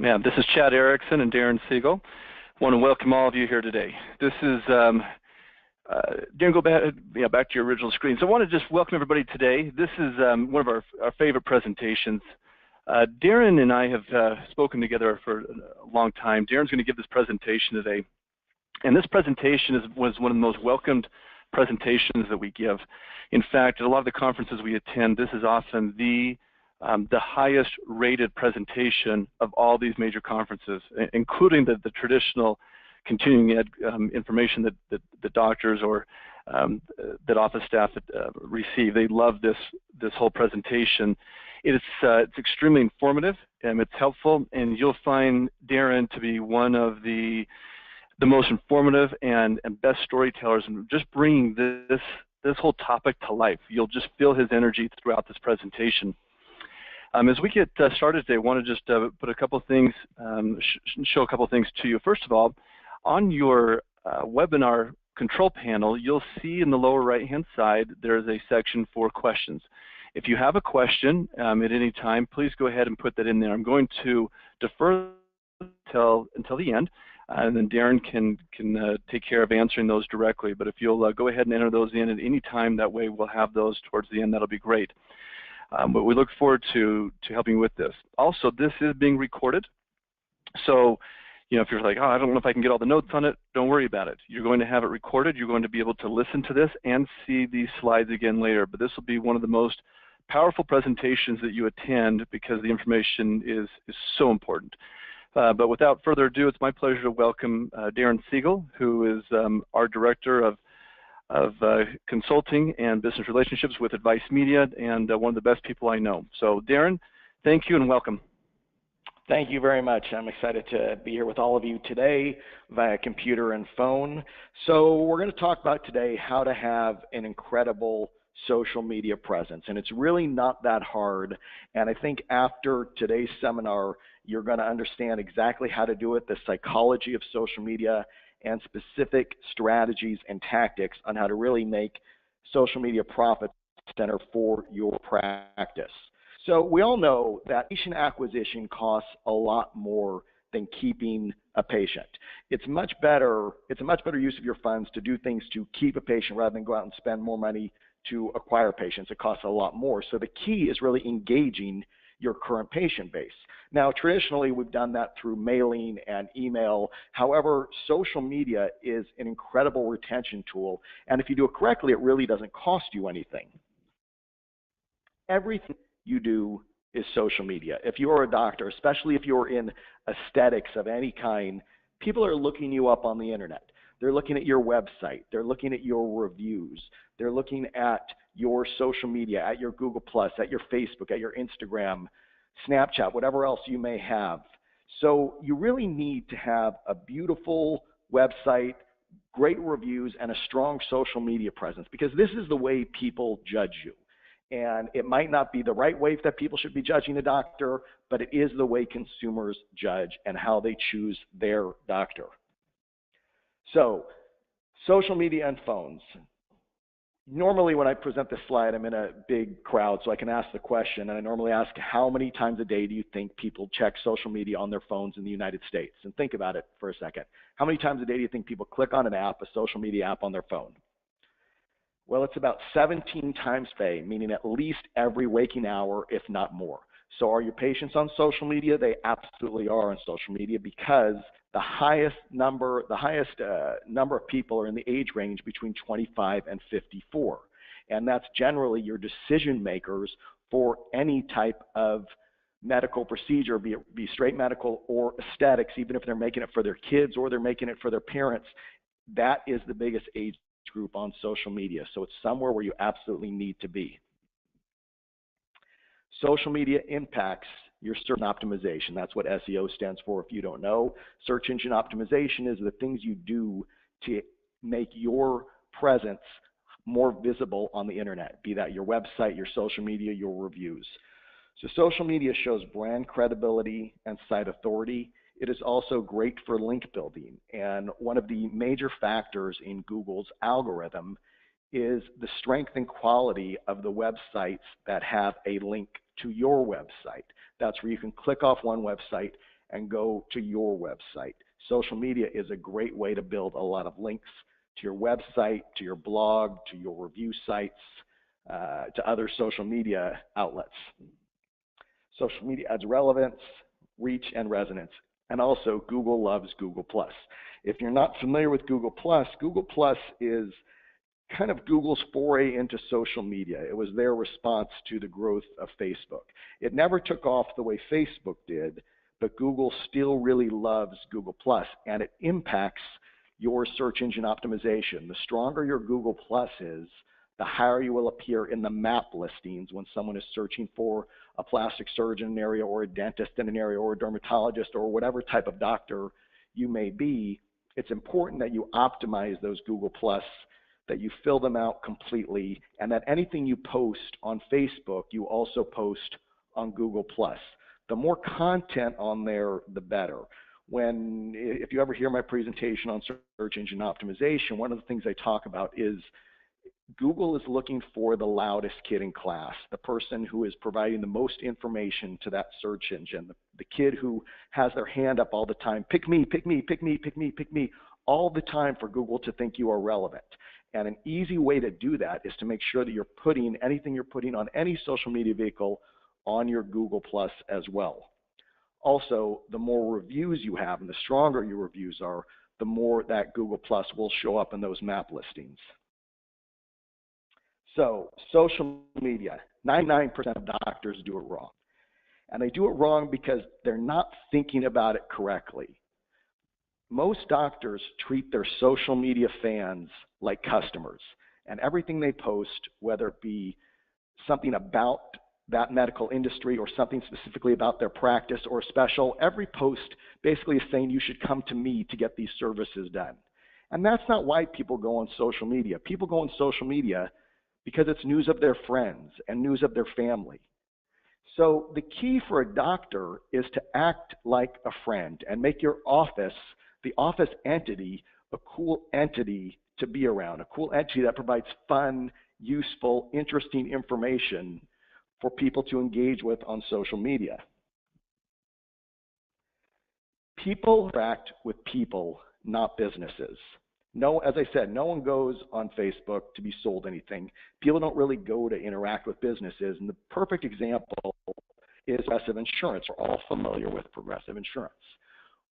Yeah, this is Chad Erickson and Darren Siegel. I want to welcome all of you here today. This is, Darren, go back to your original screen. So I want to just welcome everybody today. This is one of our favorite presentations. Darren and I have spoken together for a long time. Darren's going to give this presentation today. And this presentation was one of the most welcomed presentations that we give. In fact, at a lot of the conferences we attend, this is often the highest rated presentation of all these major conferences, including the traditional continuing ed information that the doctors or that office staff receive. They love this whole presentation. It's extremely informative and it's helpful, and you'll find Darren to be one of the most informative and best storytellers, and just bringing this whole topic to life. You'll just feel his energy throughout this presentation. As we get started today, I want to just put a couple of things, show a couple of things to you. First of all, on your webinar control panel, you'll see in the lower right-hand side, there's a section for questions. If you have a question at any time, please go ahead and put that in there. I'm going to defer until the end, and then Darren can take care of answering those directly. But if you'll go ahead and enter those in at any time, that way we'll have those towards the end. That'll be great. But we look forward to helping you with this. Also, this is being recorded. So, you know, if you're like, oh, I don't know if I can get all the notes on it, don't worry about it. You're going to have it recorded. You're going to be able to listen to this and see these slides again later. But this will be one of the most powerful presentations that you attend because the information is so important. But without further ado, it's my pleasure to welcome Darren Siegel, who is our Director of Consulting and Business Relationships with Advice Media, and one of the best people I know. So Darren, thank you and welcome. Thank you very much. I'm excited to be here with all of you today via computer and phone. So we're going to talk about today how to have an incredible social media presence, and it's really not that hard. And I think after today's seminar, you're going to understand exactly how to do it, the psychology of social media, and specific strategies and tactics on how to really make social media profit center for your practice. So we all know that patient acquisition costs a lot more than keeping a patient. It's a much better use of your funds to do things to keep a patient rather than go out and spend more money to acquire patients. It costs a lot more. So the key is really engaging your current patient base. Now, traditionally, we've done that through mailing and email. However, social media is an incredible retention tool, and if you do it correctly, it really doesn't cost you anything. Everything you do is social media. If you're a doctor, especially if you're in aesthetics of any kind, people are looking you up on the internet. They're looking at your website. They're looking at your reviews. They're looking at your social media, at your Google+, at your Facebook, at your Instagram, Snapchat, whatever else you may have. So you really need to have a beautiful website, great reviews, and a strong social media presence, because this is the way people judge you. And it might not be the right way that people should be judging a doctor, but it is the way consumers judge and how they choose their doctor. So, social media and phones. Normally when I present this slide, I'm in a big crowd, so I can ask the question, and I normally ask, how many times a day do you think people check social media on their phones in the United States? And think about it for a second. How many times a day do you think people click on an app, a social media app on their phone? Well, it's about 17 times a day, meaning at least every waking hour, if not more. So are your patients on social media? They absolutely are on social media, because the highest number of people are in the age range between 25 and 54. And that's generally your decision makers for any type of medical procedure, be it straight medical or aesthetics, even if they're making it for their kids or they're making it for their parents. That is the biggest age group on social media. So it's somewhere where you absolutely need to be. Social media impacts your search optimization. That's what SEO stands for if you don't know. Search engine optimization is the things you do to make your presence more visible on the internet, be that your website, your social media, your reviews. So social media shows brand credibility and site authority. It is also great for link building. And one of the major factors in Google's algorithm is the strength and quality of the websites that have a link to your website. That's where you can click off one website and go to your website. Social media is a great way to build a lot of links to your website, to your blog, to your review sites, to other social media outlets. Social media adds relevance, reach, and resonance. And also, Google loves Google+. If you're not familiar with Google+, Google+ is kind of Google's foray into social media. It was their response to the growth of Facebook. It never took off the way Facebook did, but Google still really loves Google+, and it impacts your search engine optimization. The stronger your Google+ is, the higher you will appear in the map listings when someone is searching for a plastic surgeon in an area, or a dentist in an area, or a dermatologist, or whatever type of doctor you may be. It's important that you optimize those Google+, that you fill them out completely, and that anything you post on Facebook, you also post on Google+. The more content on there, the better. If you ever hear my presentation on search engine optimization, one of the things I talk about is Google is looking for the loudest kid in class, the person who is providing the most information to that search engine, the kid who has their hand up all the time, pick me, pick me, pick me, pick me, pick me, all the time for Google to think you are relevant. And an easy way to do that is to make sure that you're putting anything you're putting on any social media vehicle on your Google+ as well. Also, the more reviews you have and the stronger your reviews are, the more that Google+ will show up in those map listings. So, social media, 99% of doctors do it wrong. And they do it wrong because they're not thinking about it correctly. Most doctors treat their social media fans like customers, and everything they post, whether it be something about that medical industry or something specifically about their practice or special, every post basically is saying you should come to me to get these services done. And that's not why people go on social media. People go on social media because it's news of their friends and news of their family. So the key for a doctor is to act like a friend and make your office, the office entity, a cool entity to be around, a cool entity that provides fun, useful, interesting information for people to engage with on social media. People interact with people, not businesses. No, as I said, no one goes on Facebook to be sold anything. People don't really go to interact with businesses. And the perfect example is Progressive Insurance. We're all familiar with Progressive Insurance.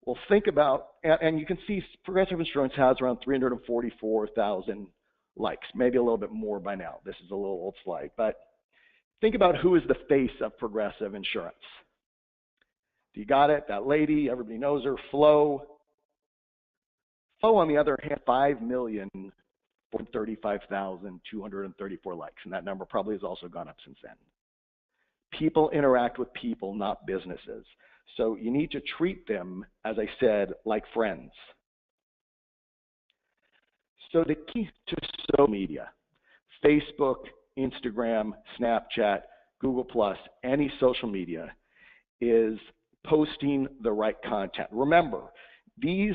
Well, think about, and you can see Progressive Insurance has around 344,000 likes, maybe a little bit more by now. This is a little old slide, but think about who is the face of Progressive Insurance. You got it? That lady, everybody knows her, Flo. Flo, on the other hand, 5,435,234 likes, and that number probably has also gone up since then. People interact with people, not businesses. So you need to treat them, as I said, like friends. So the key to social media, Facebook, Instagram, Snapchat, Google+, any social media, is posting the right content. Remember, these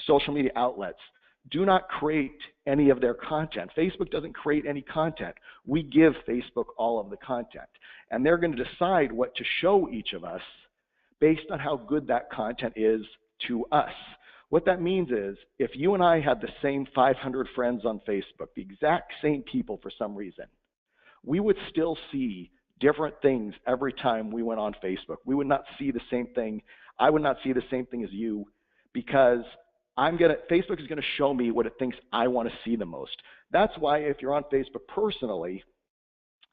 social media outlets do not create any of their content. Facebook doesn't create any content. We give Facebook all of the content. And they're going to decide what to show each of us based on how good that content is to us. What that means is, if you and I had the same 500 friends on Facebook, the exact same people for some reason, we would still see different things every time we went on Facebook. We would not see the same thing. I would not see the same thing as you, because Facebook is going to show me what it thinks I want to see the most. That's why if you're on Facebook personally,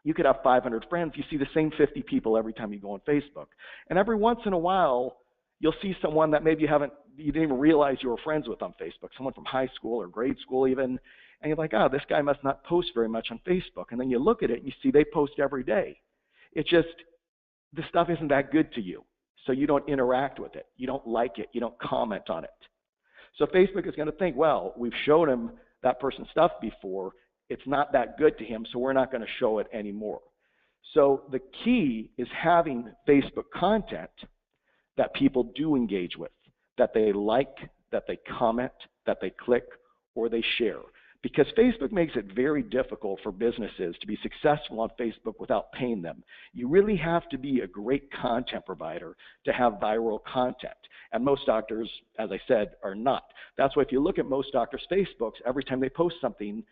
you could have 500 friends. You see the same 50 people every time you go on Facebook. And every once in a while, you'll see someone that maybe you didn't even realize you were friends with on Facebook, someone from high school or grade school even. And you're like, oh, this guy must not post very much on Facebook. And then you look at it and you see they post every day. It's just, the stuff isn't that good to you. So you don't interact with it. You don't like it. You don't comment on it. So Facebook is going to think, well, we've showed him that person's stuff before. It's not that good to him, so we're not going to show it anymore. So the key is having Facebook content that people do engage with, that they like, that they comment, that they click, or they share. because Facebook makes it very difficult for businesses to be successful on Facebook without paying them. You really have to be a great content provider to have viral content. And most doctors, as I said, are not. That's why if you look at most doctors' Facebooks, every time they post something,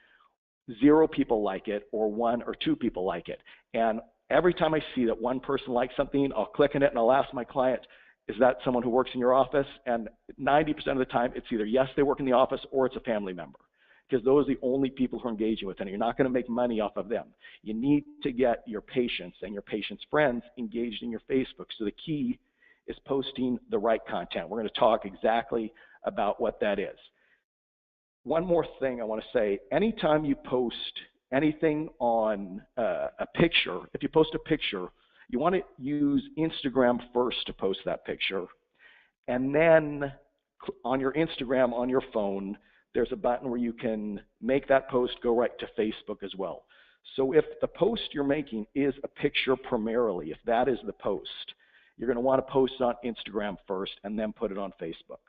0 people like it or 1 or 2 people like it. And every time I see that one person likes something, I'll click on it and I'll ask my client, is that someone who works in your office? And 90% of the time, it's either yes, they work in the office, or it's a family member, because those are the only people who are engaging with it, and you're not going to make money off of them. You need to get your patients and your patients' friends engaged in your Facebook. So the key is posting the right content. We're going to talk exactly about what that is. One more thing I want to say, anytime you post anything on a picture, if you post a picture, you want to use Instagram first to post that picture. And then on your Instagram, on your phone, there's a button where you can make that post go right to Facebook as well. So if the post you're making is a picture primarily, if that is the post, you're going to want to post on Instagram first and then put it on Facebook.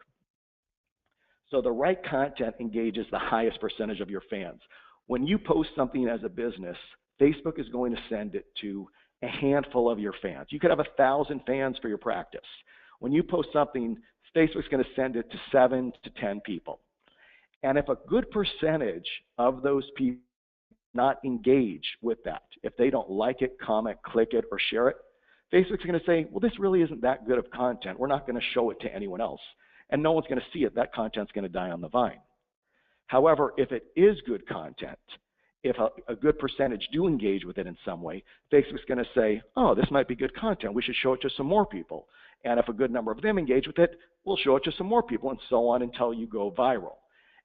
So the right content engages the highest percentage of your fans. When you post something as a business, Facebook is going to send it to a handful of your fans. You could have 1,000 fans for your practice. When you post something, Facebook's going to send it to 7 to 10 people. And if a good percentage of those people not engage with that, if they don't like it, comment, click it, or share it, Facebook's going to say, well, this really isn't that good of content. We're not going to show it to anyone else. And no one's going to see it. That content's going to die on the vine. However, if it is good content, if a good percentage do engage with it in some way, Facebook's going to say, oh, this might be good content. We should show it to some more people. And if a good number of them engage with it, we'll show it to some more people, and so on until you go viral.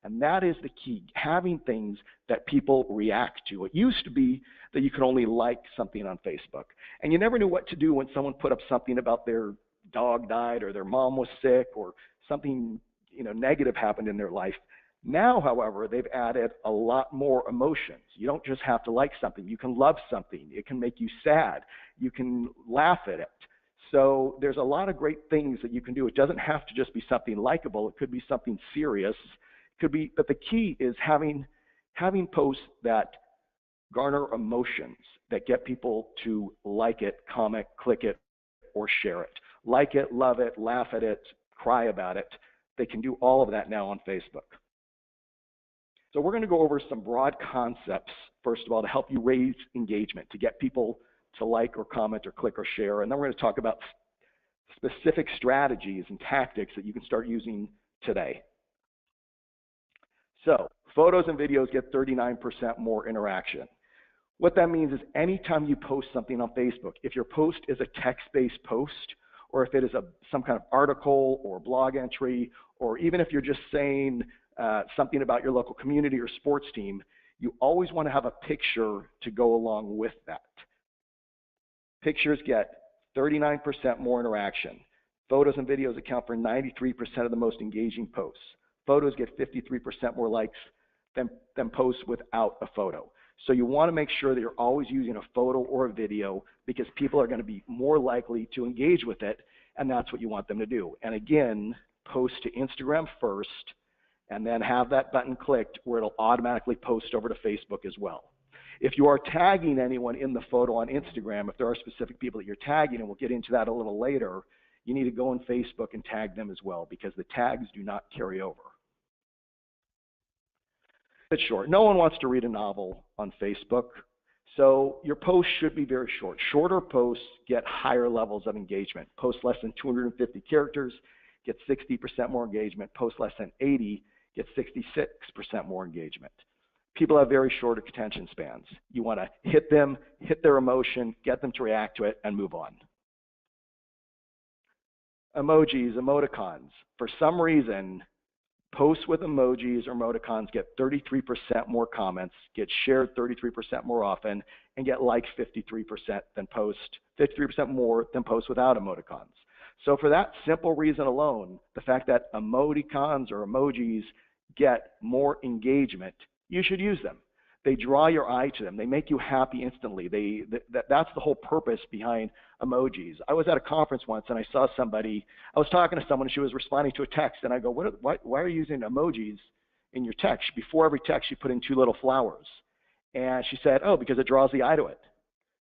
And that is the key, having things that people react to. It used to be that you could only like something on Facebook, and you never knew what to do when someone put up something about their dog died or their mom was sick or something negative happened in their life. Now, however, they've added a lot more emotions. You don't just have to like something. You can love something. It can make you sad. You can laugh at it. So there's a lot of great things that you can do. It doesn't have to just be something likable. It could be something serious. It could be, but the key is having posts that garner emotions, that get people to like it, comment, click it, or share it. Like it, love it, laugh at it, cry about it. They can do all of that now on Facebook. So we're going to go over some broad concepts, first of all, to help you raise engagement, to get people to like or comment or click or share. And then we're going to talk about specific strategies and tactics that you can start using today. So photos and videos get 39% more interaction. What that means is anytime you post something on Facebook, if your post is a text-based post, or if it is some kind of article or blog entry, or even if you're just saying something about your local community or sports team, you always want to have a picture to go along with that. Pictures get 39% more interaction. Photos and videos account for 93% of the most engaging posts. Photos get 53% more likes than posts without a photo. So you want to make sure that you're always using a photo or a video, because people are going to be more likely to engage with it, and that's what you want them to do. And again, post to Instagram first, and then have that button clicked where it'll automatically post over to Facebook as well. If you are tagging anyone in the photo on Instagram, if there are specific people that you're tagging, and we'll get into that a little later, you need to go on Facebook and tag them as well, because the tags do not carry over. It's short. No one wants to read a novel on Facebook, so your posts should be very short. Shorter posts get higher levels of engagement. Posts less than 250 characters get 60% more engagement. Posts less than 80 get 66% more engagement. People have very short attention spans. You want to hit them, hit their emotion, get them to react to it, and move on. Emojis, emoticons. For some reason, posts with emojis or emoticons get 33% more comments, get shared 33% more often, and get liked 53% more than posts without emoticons. So for that simple reason alone, the fact that emoticons or emojis get more engagement, you should use them. They draw your eye to them. They make you happy instantly. That's the whole purpose behind emojis. I was at a conference once and I saw somebody, I was talking to someone and she was responding to a text, and I go, why are you using emojis in your text, before every text you put in 2 little flowers. And she said, oh, because it draws the eye to it.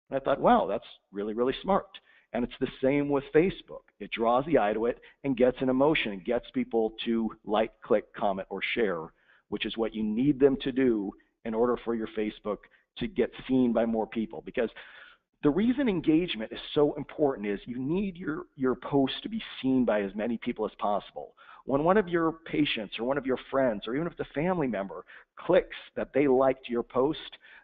And I thought, wow, that's really, really smart. And it's the same with Facebook. It draws the eye to it and gets an emotion and gets people to like, click, comment, or share, which is what you need them to do in order for your Facebook to get seen by more people. Because the reason engagement is so important is you need your post to be seen by as many people as possible. When one of your patients or one of your friends, or even if it's a family member, clicks that they liked your post,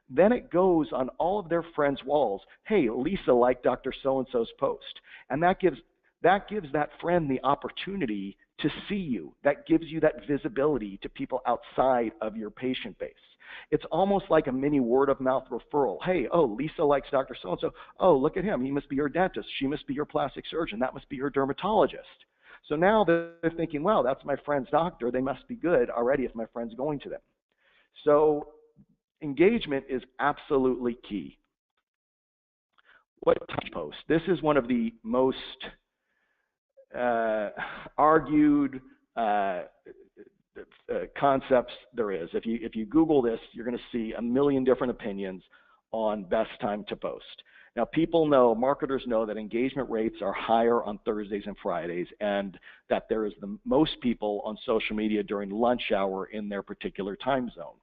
then it goes on all of their friends' walls. Hey, Lisa liked Dr. So-and-so's post. And that gives that friend the opportunity to see you. That gives you that visibility to people outside of your patient base. It's almost like a mini word-of-mouth referral. Hey, oh, Lisa likes Dr. So-and-so. Oh, look at him. He must be your dentist. She must be your plastic surgeon. That must be your dermatologist. So now they're thinking, wow, that's my friend's doctor. They must be good already if my friend's going to them. So engagement is absolutely key. What touch post? This is one of the most argued concepts there is. If you Google this, you're going to see a million different opinions on best time to post. Now, people know, marketers know that engagement rates are higher on Thursdays and Fridays, and that there is the most people on social media during lunch hour in their particular time zone.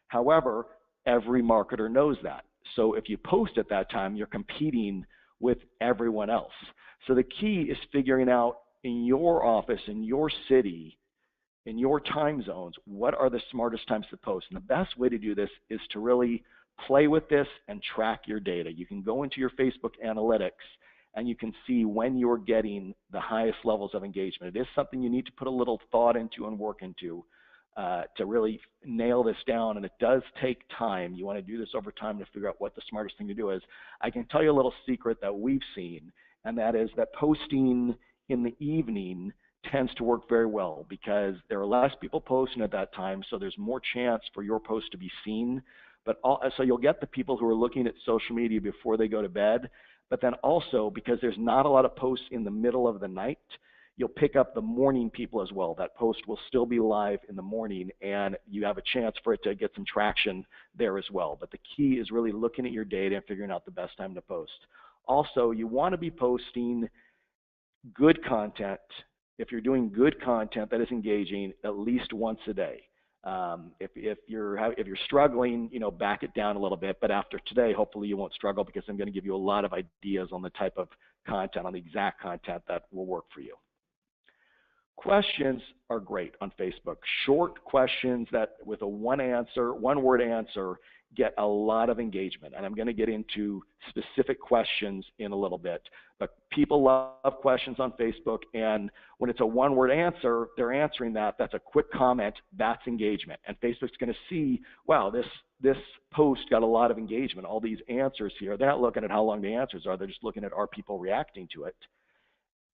However, every marketer knows that. So if you post at that time, you're competing with everyone else. So the key is figuring out in your office, in your city, in your time zones, what are the smartest times to post. And the best way to do this is to really play with this and track your data. You can go into your Facebook analytics and you can see when you're getting the highest levels of engagement. It is something you need to put a little thought into and work into to really nail this down, and it does take time. You want to do this over time to figure out what the smartest thing to do is. I can tell you a little secret that we've seen, and that is that posting in the evening tends to work very well because there are less people posting at that time, so there's more chance for your post to be seen. So you'll get the people who are looking at social media before they go to bed, but then also because there's not a lot of posts in the middle of the night, you'll pick up the morning people as well. That post will still be live in the morning, and you have a chance for it to get some traction there as well. But the key is really looking at your data and figuring out the best time to post. Also, you want to be posting good content. If you're doing good content that is engaging, at least once a day. If you're struggling, back it down a little bit. But after today, hopefully you won't struggle, because I'm going to give you a lot of ideas on the type of content, on the exact content that will work for you. Questions are great on Facebook. Short questions that with a one-word answer get a lot of engagement. And I'm going to get into specific questions in a little bit. But people love questions on Facebook, and when it's a one-word answer, they're answering that. That's a quick comment. That's engagement. And Facebook's going to see, wow, this post got a lot of engagement. All these answers here. They're not looking at how long the answers are. They're just looking at, are people reacting to it?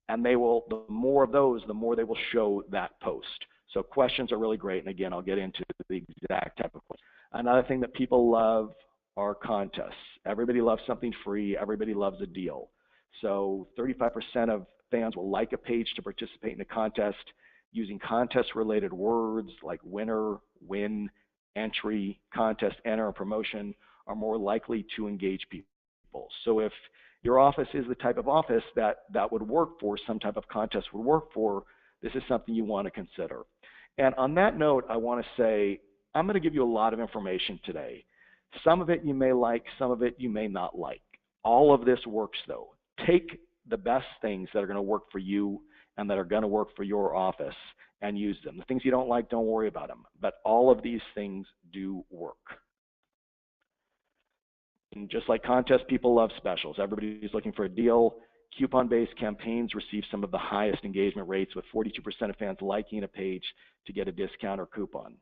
And they will, the more of those, the more they will show that post. So questions are really great. And again, I'll get into the exact type of question. Another thing that people love are contests. Everybody loves something free. Everybody loves a deal. So 35% of fans will like a page to participate in a contest using contest-related words like winner, win, entry, contest, enter, and promotion are more likely to engage people. So if your office is the type of office that would work for, some type of contest would work for, this is something you want to consider. And on that note, I want to say, I'm going to give you a lot of information today. Some of it you may like, some of it you may not like. All of this works though. Take the best things that are going to work for you and that are going to work for your office and use them. The things you don't like, don't worry about them. But all of these things do work. And just like contests, people love specials. Everybody's looking for a deal. Coupon-based campaigns receive some of the highest engagement rates, with 42% of fans liking a page to get a discount or coupon.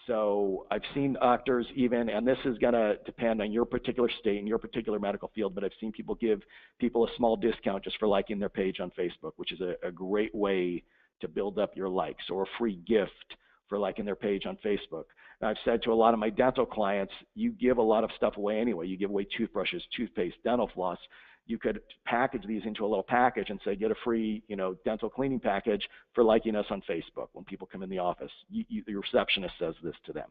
So I've seen doctors even, and this is going to depend on your particular state and your particular medical field, but I've seen people give people a small discount just for liking their page on Facebook, which is a great way to build up your likes, or a free gift for liking their page on Facebook. And I've said to a lot of my dental clients, you give a lot of stuff away anyway. You give away toothbrushes, toothpaste, dental floss. You could package these into a little package and say, get a free, dental cleaning package for liking us on Facebook. When people come in the office, the receptionist says this to them.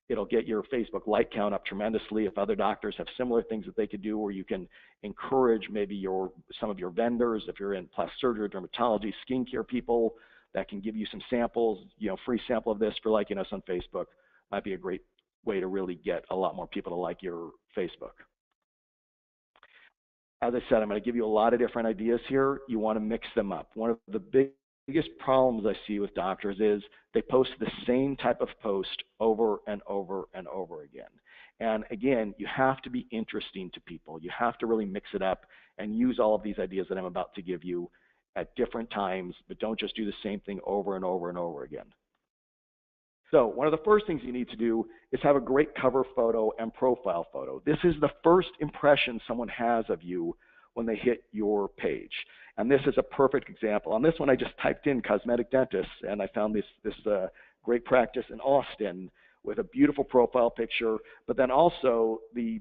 It'll get your Facebook like count up tremendously. If other doctors have similar things that they could do, or you can encourage maybe some of your vendors, if you're in plastic surgery, dermatology, skincare people, that can give you some samples, free sample of this for liking us on Facebook. Might be a great way to really get a lot more people to like your Facebook. As I said, I'm going to give you a lot of different ideas here. You want to mix them up. One of the biggest problems I see with doctors is they post the same type of post over and over and over again. And again, you have to be interesting to people. You have to really mix it up and use all of these ideas that I'm about to give you at different times, but don't just do the same thing over and over and over again. So one of the first things you need to do is have a great cover photo and profile photo. This is the first impression someone has of you when they hit your page. And this is a perfect example. On this one, I just typed in cosmetic dentist, and I found this great practice in Austin with a beautiful profile picture, but then also the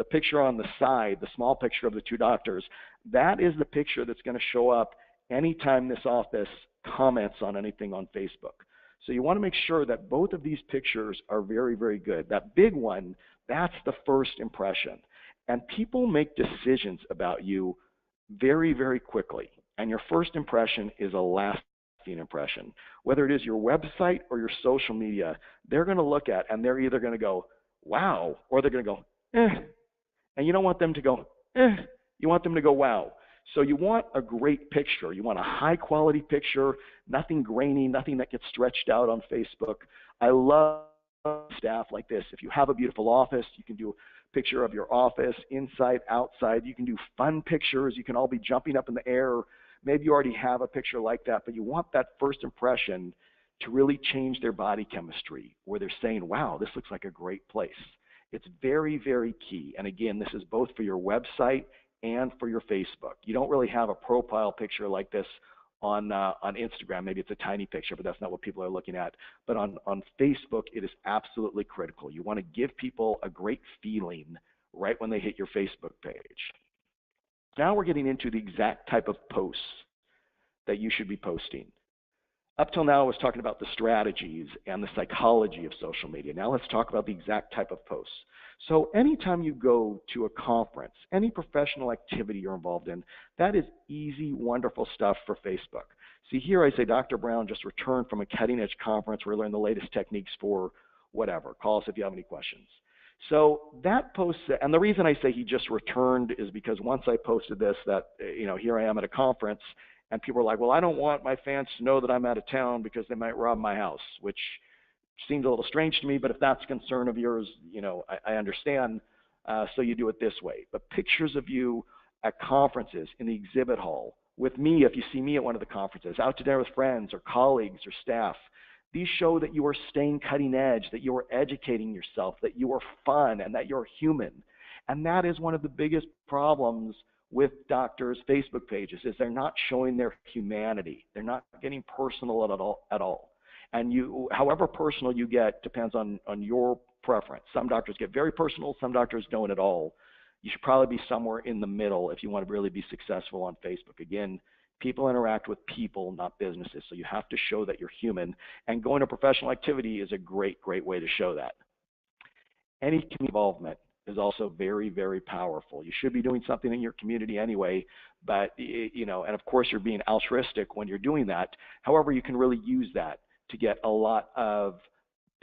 picture on the side, the small picture of the two doctors, that is the picture that's going to show up anytime this office comments on anything on Facebook. So you want to make sure that both of these pictures are very, very good. That big one, that's the first impression. And people make decisions about you very, very quickly. And your first impression is a lasting impression. Whether it is your website or your social media, they're going to look at and they're either going to go, wow, or they're going to go, eh. And you don't want them to go, eh. You want them to go, wow. So you want a great picture. You want a high quality picture, nothing grainy, nothing that gets stretched out on Facebook. I love staff like this. If you have a beautiful office, you can do a picture of your office, inside, outside. You can do fun pictures. You can all be jumping up in the air. Maybe you already have a picture like that, but you want that first impression to really change their body chemistry, where they're saying, wow, this looks like a great place. It's very, very key. And again, this is both for your website and for your Facebook. You don't really have a profile picture like this on Instagram. Maybe it's a tiny picture, but that's not what people are looking at. But on Facebook, it is absolutely critical. You want to give people a great feeling right when they hit your Facebook page. Now we're getting into the exact type of posts that you should be posting. Up till now, I was talking about the strategies and the psychology of social media. Now let's talk about the exact type of posts. So anytime you go to a conference, any professional activity you're involved in, that is easy, wonderful stuff for Facebook. See here I say Dr. Brown just returned from a cutting-edge conference where we learned the latest techniques for whatever. Call us if you have any questions. So that post, and the reason I say he just returned is because once I posted this, that here I am at a conference, and people are like, well, I don't want my fans to know that I'm out of town because they might rob my house, which seems a little strange to me, but if that's a concern of yours, I understand. So you do it this way. But pictures of you at conferences, in the exhibit hall, with me, if you see me at one of the conferences, out to dinner with friends or colleagues or staff, these show that you are staying cutting edge, that you are educating yourself, that you are fun, and that you're human. And that is one of the biggest problems with doctors' Facebook pages, is they're not showing their humanity. They're not getting personal at all. And however personal you get depends on your preference. Some doctors get very personal, some doctors don't at all. You should probably be somewhere in the middle if you want to really be successful on Facebook. Again, people interact with people, not businesses, so you have to show that you're human. And going to professional activity is a great, great way to show that. Any community involvement is also very, very powerful. You should be doing something in your community anyway, but and of course you're being altruistic when you're doing that. However, you can really use that to get a lot of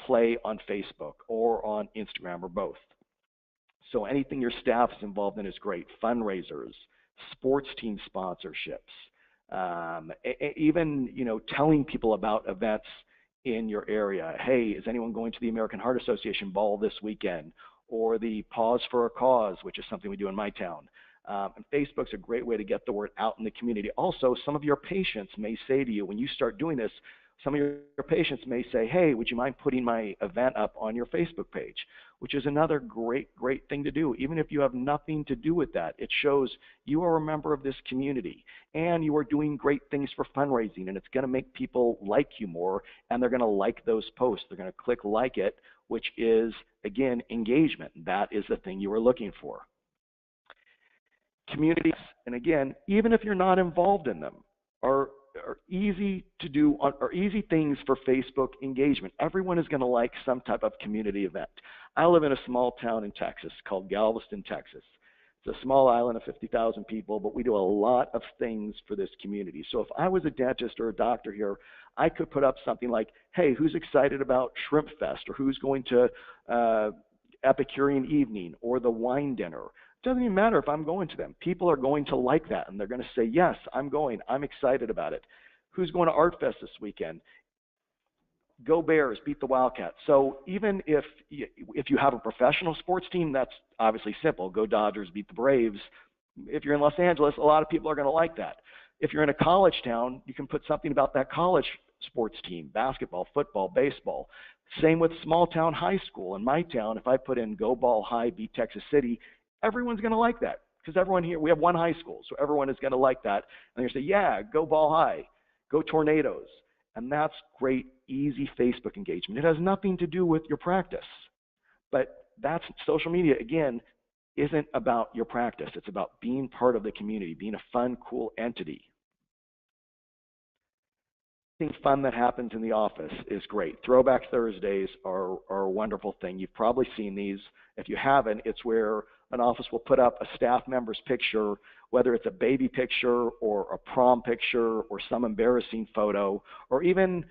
play on Facebook or on Instagram or both. So anything your staff is involved in is great. Fundraisers, sports team sponsorships, even telling people about events in your area. Hey, is anyone going to the American Heart Association ball this weekend? Or the Pause for a Cause, which is something we do in my town. And Facebook's a great way to get the word out in the community. Also, some of your patients may say to you, when you start doing this, some of your patients may say, hey, would you mind putting my event up on your Facebook page? Which is another great, great thing to do. Even if you have nothing to do with that, it shows you are a member of this community and you are doing great things for fundraising, and it's going to make people like you more, and they're going to like those posts. They're going to click like it, which is, again, engagement. That is the thing you are looking for. Communities, and again, even if you're not involved in them, are easy to do, are easy things for Facebook engagement. Everyone is going to like some type of community event. I live in a small town in Texas called Galveston, Texas. It's a small island of 50,000 people, but we do a lot of things for this community. So if I was a dentist or a doctor here, I could put up something like, hey, who's excited about Shrimp Fest, or who's going to Epicurean Evening or the wine dinner. It doesn't even matter if I'm going to them. People are going to like that, and they're going to say, yes, I'm going. I'm excited about it. Who's going to Art Fest this weekend? Go Bears, beat the Wildcats. So even if you have a professional sports team, that's obviously simple. Go Dodgers, beat the Braves. If you're in Los Angeles, a lot of people are going to like that. If you're in a college town, you can put something about that college sports team, basketball, football, baseball. Same with small town high school. In my town, if I put in Go Ball High, beat Texas City, everyone's going to like that, because everyone here, we have one high school, so everyone is going to like that. And they're going to say, yeah, go Ball High, go Tornadoes. And that's great, easy Facebook engagement. It has nothing to do with your practice. But that's social media, again, isn't about your practice. It's about being part of the community, being a fun, cool entity. Anything fun that happens in the office is great. Throwback Thursdays are a wonderful thing. You've probably seen these. If you haven't, it's where an office will put up a staff member's picture, whether it's a baby picture or a prom picture or some embarrassing photo, or even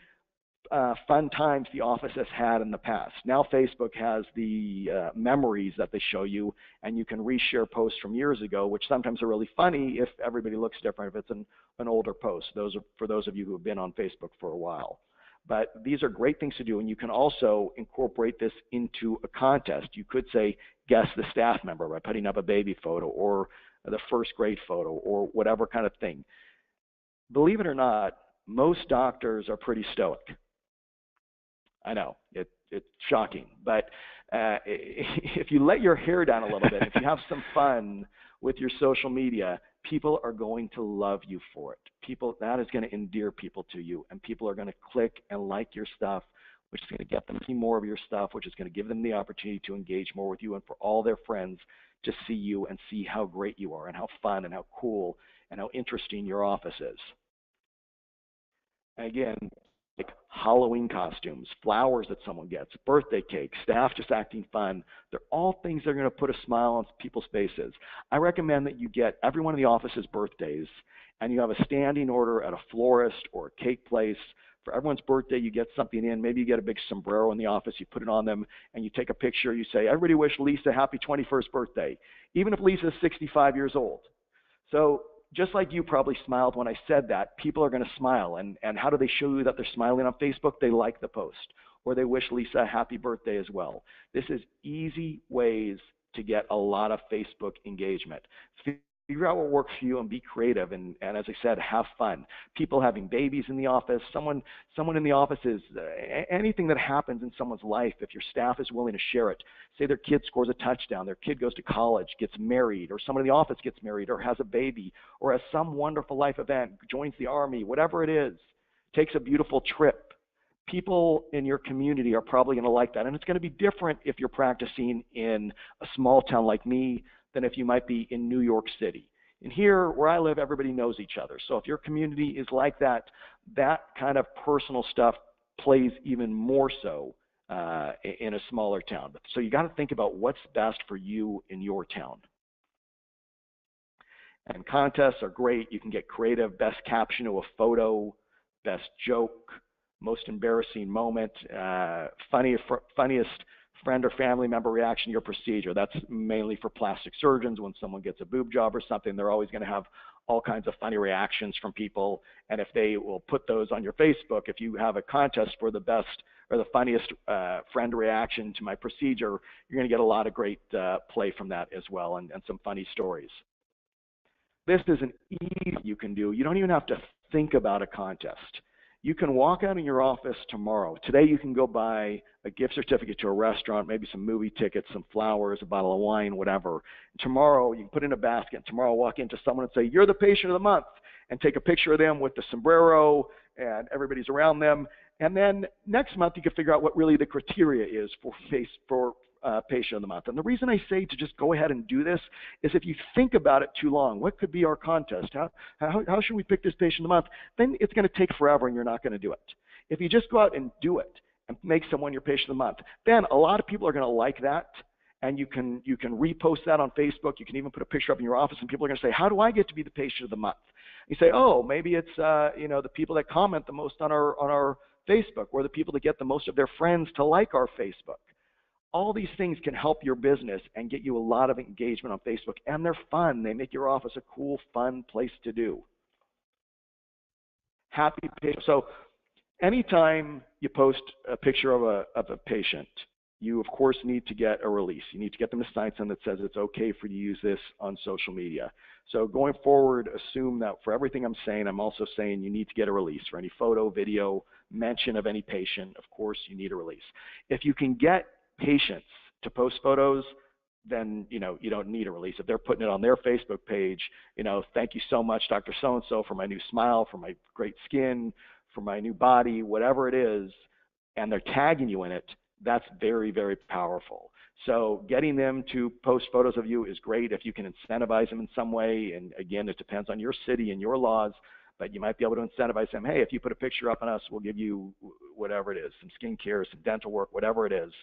fun times the office has had in the past. Now Facebook has the memories that they show you, and you can reshare posts from years ago, which sometimes are really funny if everybody looks different, if it's an older post. Those are for those of you who have been on Facebook for a while. But these are great things to do, and you can also incorporate this into a contest. You could say, guess the staff member by putting up a baby photo or the first grade photo or whatever kind of thing. Believe it or not, most doctors are pretty stoic. I know, it's shocking, but if you let your hair down a little bit, if you have some fun with your social media, people are going to love you for it. That is going to endear people to you, and people are going to click and like your stuff, which is going to get them to see more of your stuff, which is going to give them the opportunity to engage more with you, and for all their friends to see you and see how great you are and how fun and how cool and how interesting your office is. And again, like Halloween costumes, flowers that someone gets, birthday cakes, staff just acting fun. They're all things that are going to put a smile on people's faces. I recommend that you get everyone in the office's birthdays, and you have a standing order at a florist or a cake place. For everyone's birthday, you get something in. Maybe you get a big sombrero in the office, you put it on them, and you take a picture. You say, everybody wish Lisa happy 21st birthday, even if Lisa's 65 years old. So just like you probably smiled when I said that, people are going to smile. And how do they show you that they're smiling on Facebook? They like the post, or they wish Lisa a happy birthday as well. This is easy ways to get a lot of Facebook engagement. Figure out what works for you and be creative, and as I said, have fun. People having babies in the office, someone in the office is, anything that happens in someone's life, if your staff is willing to share it. Say their kid scores a touchdown, their kid goes to college, gets married, or someone in the office gets married, or has a baby, or has some wonderful life event, joins the Army, whatever it is, takes a beautiful trip. People in your community are probably going to like that, and it's going to be different if you're practicing in a small town like me than if you might be in New York City. And here, where I live, everybody knows each other. So if your community is like that, that kind of personal stuff plays even more so in a smaller town. So you got to think about what's best for you in your town. And contests are great. You can get creative. Best caption to a photo, best joke, most embarrassing moment, funniest friend or family member reaction to your procedure. That's mainly for plastic surgeons. When someone gets a boob job or something, they're always going to have all kinds of funny reactions from people. And if they will put those on your Facebook, if you have a contest for the best or the funniest friend reaction to my procedure, you're going to get a lot of great play from that as well, and some funny stories. This is an easy you can do. You don't even have to think about a contest. You can walk out in your office tomorrow. Today you can go buy a gift certificate to a restaurant, maybe some movie tickets, some flowers, a bottle of wine, whatever. Tomorrow you can put it in a basket. Tomorrow walk into someone and say, you're the patient of the month, and take a picture of them with the sombrero and everybody's around them. And then next month you can figure out what really the criteria is for patient of the month. And the reason I say to just go ahead and do this is if you think about it too long, what could be our contest? How should we pick this patient of the month? Then it's going to take forever and you're not going to do it. If you just go out and do it and make someone your patient of the month, then a lot of people are going to like that. And you can repost that on Facebook. You can even put a picture up in your office, and people are going to say, "How do I get to be the patient of the month?" You say, "Oh, maybe it's the people that comment the most on our Facebook, or the people that get the most of their friends to like our Facebook." All these things can help your business and get you a lot of engagement on Facebook, and they're fun. They make your office a cool, fun place to do. Happy patient. So anytime you post a picture of a patient, you, of course, need to get a release. You need to get them to sign something that says it's okay for you to use this on social media. So going forward, assume that for everything I'm saying, I'm also saying you need to get a release. For any photo, video, mention of any patient, of course, you need a release. If you can get patients to post photos, then you don't need a release. If they're putting it on their Facebook page, thank you so much, Dr. So-and-so, for my new smile, for my great skin, for my new body, whatever it is, and they're tagging you in it, that's very, very powerful. So getting them to post photos of you is great if you can incentivize them in some way. And again, it depends on your city and your laws, but you might be able to incentivize them. Hey, if you put a picture up on us, we'll give you whatever it is, some skincare, some dental work, whatever it is,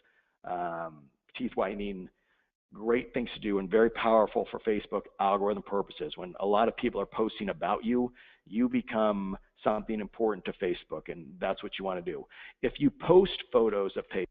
teeth whitening. Great things to do and very powerful for Facebook algorithm purposes. When a lot of people are posting about you, you become something important to Facebook, and that's what you want to do. If you post photos of patients,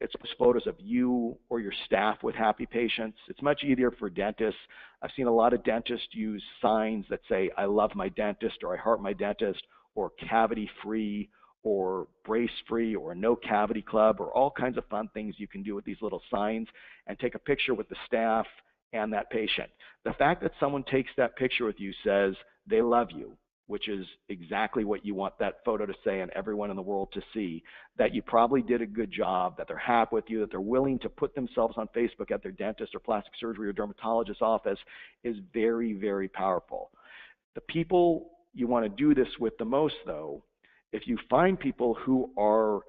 it's photos of you or your staff with happy patients. It's much easier for dentists. I've seen a lot of dentists use signs that say, "I love my dentist," or "I heart my dentist," or "cavity-free," or "brace-free," or "no cavity club," or all kinds of fun things you can do with these little signs and take a picture with the staff and that patient. The fact that someone takes that picture with you says they love you, which is exactly what you want that photo to say and everyone in the world to see, that you probably did a good job, that they're happy with you, that they're willing to put themselves on Facebook at their dentist or plastic surgery or dermatologist office is very, very powerful. The people you want to do this with the most, though, if you find people who are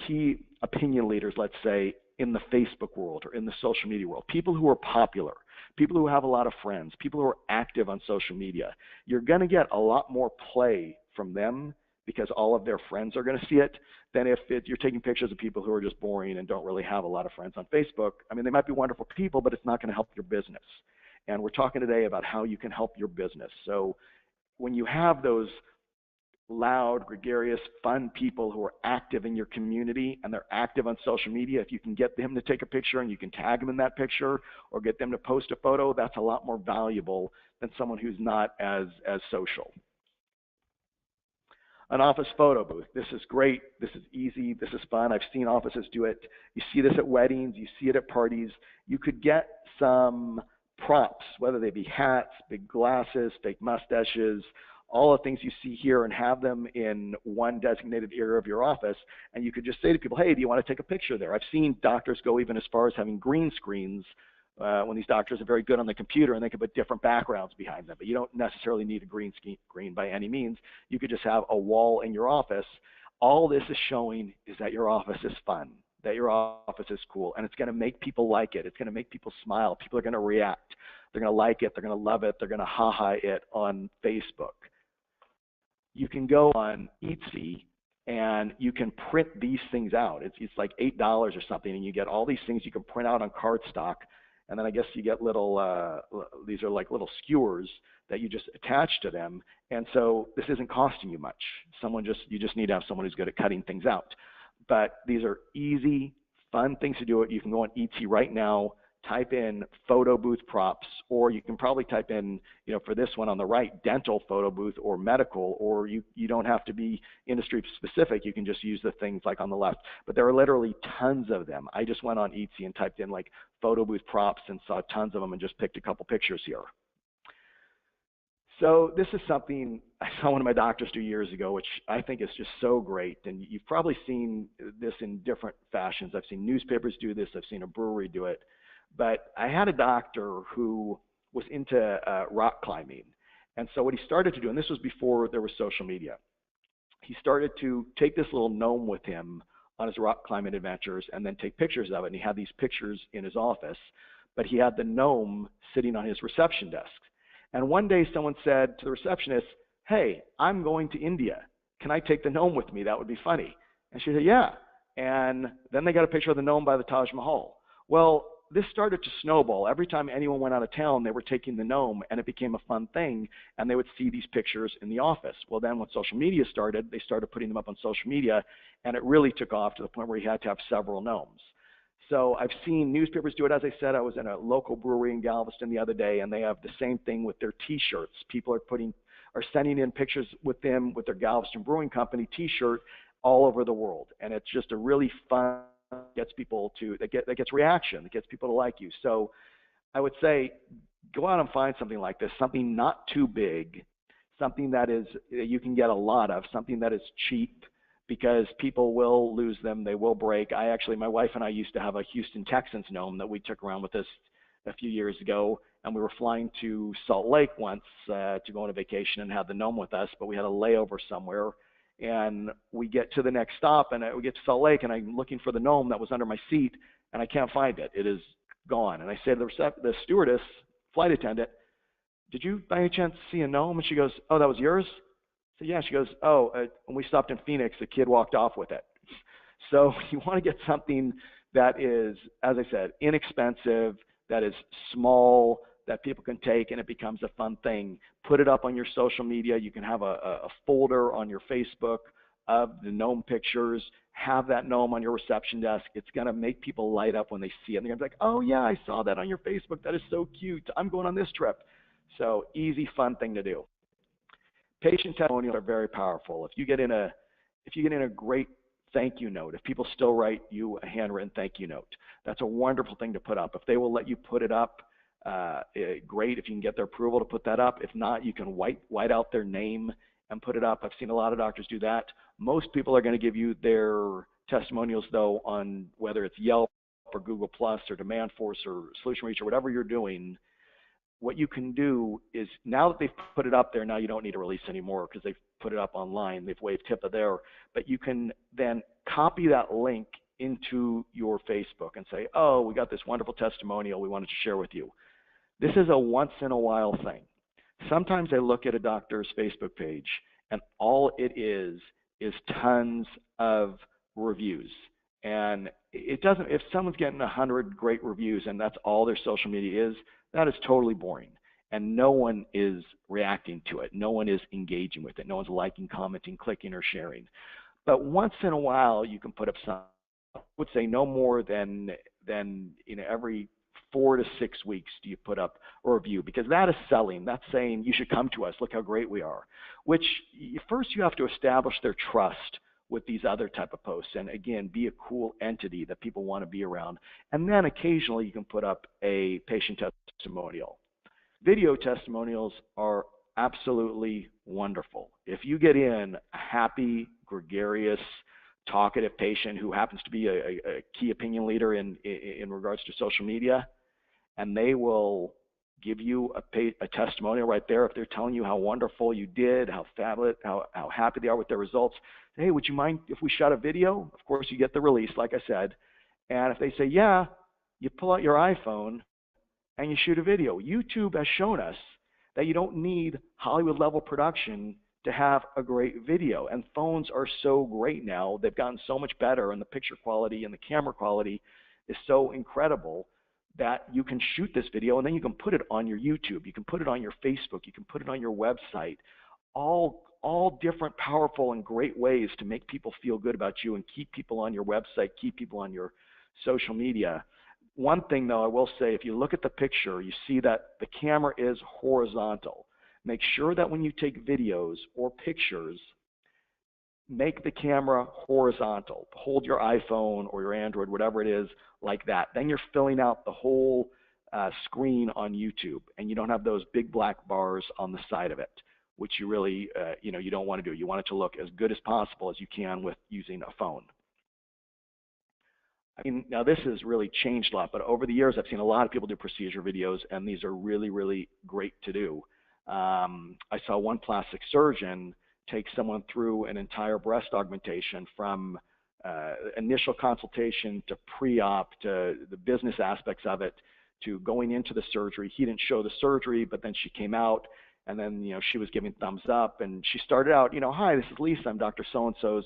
key opinion leaders, let's say, in the Facebook world or in the social media world, people who are popular, people who have a lot of friends, people who are active on social media, you're going to get a lot more play from them because all of their friends are going to see it than if you're taking pictures of people who are just boring and don't really have a lot of friends on Facebook. I mean, they might be wonderful people, but it's not going to help your business. And we're talking today about how you can help your business. So when you have those loud, gregarious, fun people who are active in your community and they're active on social media, if you can get them to take a picture and you can tag them in that picture or get them to post a photo, that's a lot more valuable than someone who's not as social. An office photo booth. This is great. This is easy. This is fun. I've seen offices do it. You see this at weddings. You see it at parties. You could get some props, whether they be hats, big glasses, fake mustaches, all the things you see here, and have them in one designated area of your office. And you could just say to people, "Hey, do you want to take a picture there?" I've seen doctors go even as far as having green screens when these doctors are very good on the computer and they can put different backgrounds behind them. But you don't necessarily need a green screen by any means. You could just have a wall in your office. All this is showing is that your office is fun, that your office is cool, and it's going to make people like it. It's going to make people smile. People are going to react. They're going to like it. They're going to love it. They're going to ha-ha it on Facebook. You can go on Etsy and you can print these things out. It's like $8 or something, and you get all these things you can print out on cardstock. And then I guess you get little, these are like little skewers that you just attach to them. And so this isn't costing you much. You just need to have someone who's good at cutting things out. But these are easy, fun things to do it. You can go on Etsy right now, type in photo booth props, or you can probably type in, for this one on the right, dental photo booth or medical, or you don't have to be industry specific. You can just use the things like on the left. But there are literally tons of them. I just went on Etsy and typed in like photo booth props and saw tons of them and just picked a couple pictures here. So this is something I saw one of my doctors do years ago, which I think is just so great. And you've probably seen this in different fashions. I've seen newspapers do this. I've seen a brewery do it. But I had a doctor who was into rock climbing. And so what he started to do, and this was before there was social media, he started to take this little gnome with him on his rock climbing adventures and then take pictures of it. And he had these pictures in his office, but he had the GNOME sitting on his reception desk. And one day someone said to the receptionist, "Hey, I'm going to India. Can I take the GNOME with me? That would be funny." And she said, "Yeah." And then they got a picture of the GNOME by the Taj Mahal. Well, this started to snowball. Every time anyone went out of town, they were taking the GNOME, and it became a fun thing, and they would see these pictures in the office. Well, then when social media started, they started putting them up on social media, and it really took off to the point where you had to have several GNOMEs. So I've seen newspapers do it. As I said, I was in a local brewery in Galveston the other day, and they have the same thing with their T-shirts. People are sending in pictures with them with their Galveston Brewing Company T-shirt all over the world, and it's just a really fun, gets people to that gets reaction, that gets people to like you. So I would say go out and find something like this, something not too big, something that is you can get a lot of, something that is cheap, because people will lose them, they will break. My wife and I used to have a Houston Texans GNOME that we took around with us a few years ago, and we were flying to Salt Lake once to go on a vacation and have the GNOME with us, but we had a layover somewhere, and we get to the next stop, and we get to Salt Lake, and I'm looking for the GNOME that was under my seat, and I can't find it. It is gone. And I say to the stewardess, flight attendant, "Did you by any chance see a GNOME?" And she goes, "Oh, that was yours?" I said, "Yeah." She goes, "Oh, when we stopped in Phoenix, the kid walked off with it." So you want to get something that is, as I said, inexpensive, that is small, that people can take, and it becomes a fun thing. Put it up on your social media. You can have a folder on your Facebook of the GNOME pictures. Have that GNOME on your reception desk. It's going to make people light up when they see it. And they're going to be like, "Oh, yeah, I saw that on your Facebook. That is so cute. I'm going on this trip." So easy, fun thing to do. Patient testimonials are very powerful. If you get in a great thank you note, if people still write you a handwritten thank you note, that's a wonderful thing to put up. If they will let you put it up, great. If you can get their approval to put that up. If not, you can white out their name and put it up. I've seen a lot of doctors do that. Most people are going to give you their testimonials, though, on whether it's Yelp or Google Plus or DemandForce or Solution Reach or whatever you're doing. What you can do is, now that they've put it up there, now you don't need a release anymore because they've put it up online. They've waived HIPAA there. But you can then copy that link into your Facebook and say, "Oh, we got this wonderful testimonial we wanted to share with you." This is a once-in-a-while thing. Sometimes I look at a doctor's Facebook page, and all it is tons of reviews. And it doesn't, if someone's getting 100 great reviews and that's all their social media is, that is totally boring. And no one is reacting to it. No one is engaging with it. No one's liking, commenting, clicking, or sharing. But once in a while, you can put up some, I would say no more than every 4 to 6 weeks do you put up a review, because that is selling. That's saying you should come to us, look how great we are. Which first you have to establish their trust with these other type of posts, and again, be a cool entity that people want to be around. And then occasionally you can put up a patient testimonial. Video testimonials are absolutely wonderful. If you get in a happy, gregarious, talkative patient who happens to be a key opinion leader in regards to social media, and they will give you a testimonial right there. If they're telling you how wonderful you did, how fabulous, how happy they are with their results, "Hey, would you mind if we shot a video?" Of course, you get the release, like I said. And if they say, "Yeah," you pull out your iPhone and you shoot a video. YouTube has shown us that you don't need Hollywood-level production to have a great video. And phones are so great now. They've gotten so much better, and the picture quality and the camera quality is so incredible that you can shoot this video, and then you can put it on your YouTube. You can put it on your Facebook. You can put it on your website. All different powerful and great ways to make people feel good about you and keep people on your website, keep people on your social media. One thing, though, I will say, if you look at the picture, you see that the camera is horizontal. Make sure that when you take videos or pictures, make the camera horizontal. Hold your iPhone or your Android, whatever it is, like that. Then you're filling out the whole screen on YouTube, and you don't have those big black bars on the side of it, which you really, you don't want to do. You want it to look as good as possible as you can with using a phone. I mean, now this has really changed a lot, but over the years I've seen a lot of people do procedure videos, and these are really, really great to do. I saw one plastic surgeon take someone through an entire breast augmentation from initial consultation to pre-op to the business aspects of it to going into the surgery. He didn't show the surgery, but then she came out, and then she was giving thumbs up, and she started out, hi, this is Lisa, I'm Dr. So-and-so's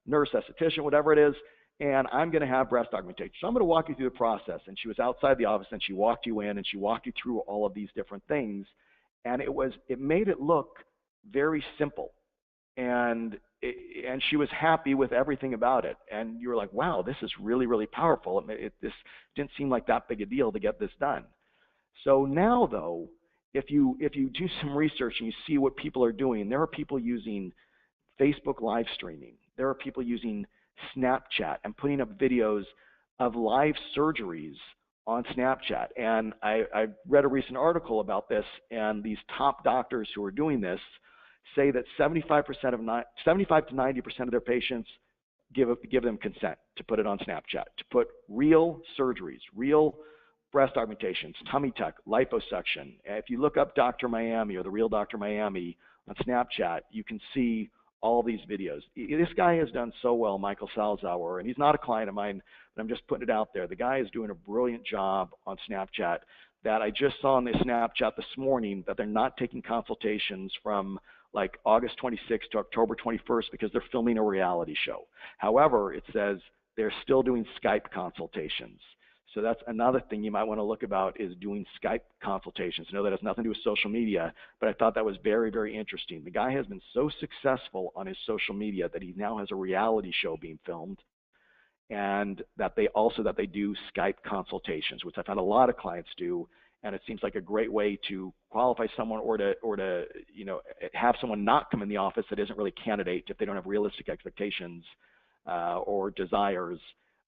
nurse, esthetician, whatever it is, and I'm going to have breast augmentation. So I'm going to walk you through the process. And she was outside the office, and she walked you in, and she walked you through all of these different things, and it made it look very simple, and she was happy with everything about it. And you were like, wow, this is really, really powerful. This didn't seem like that big a deal to get this done. So now, though, if you do some research and you see what people are doing, there are people using Facebook live streaming. There are people using Snapchat and putting up videos of live surgeries on Snapchat. And I read a recent article about this, and these top doctors who are doing this say that 75 to 90% of their patients give them consent to put it on Snapchat, to put real surgeries, real breast augmentations, tummy tuck, liposuction. If you look up Dr. Miami or the real Dr. Miami on Snapchat, you can see all these videos. This guy has done so well, Michael Salzauer, and he's not a client of mine, but I'm just putting it out there. The guy is doing a brilliant job on Snapchat that I just saw on the Snapchat this morning that they're not taking consultations from like August 26th to October 21st because they're filming a reality show. However, it says they're still doing Skype consultations. So that's another thing you might want to look about, is doing Skype consultations. I know that has nothing to do with social media, but I thought that was very, very interesting. The guy has been so successful on his social media that he now has a reality show being filmed, and that they do Skype consultations, which I found a lot of clients do. And it seems like a great way to qualify someone or to have someone not come in the office that isn't really a candidate if they don't have realistic expectations or desires.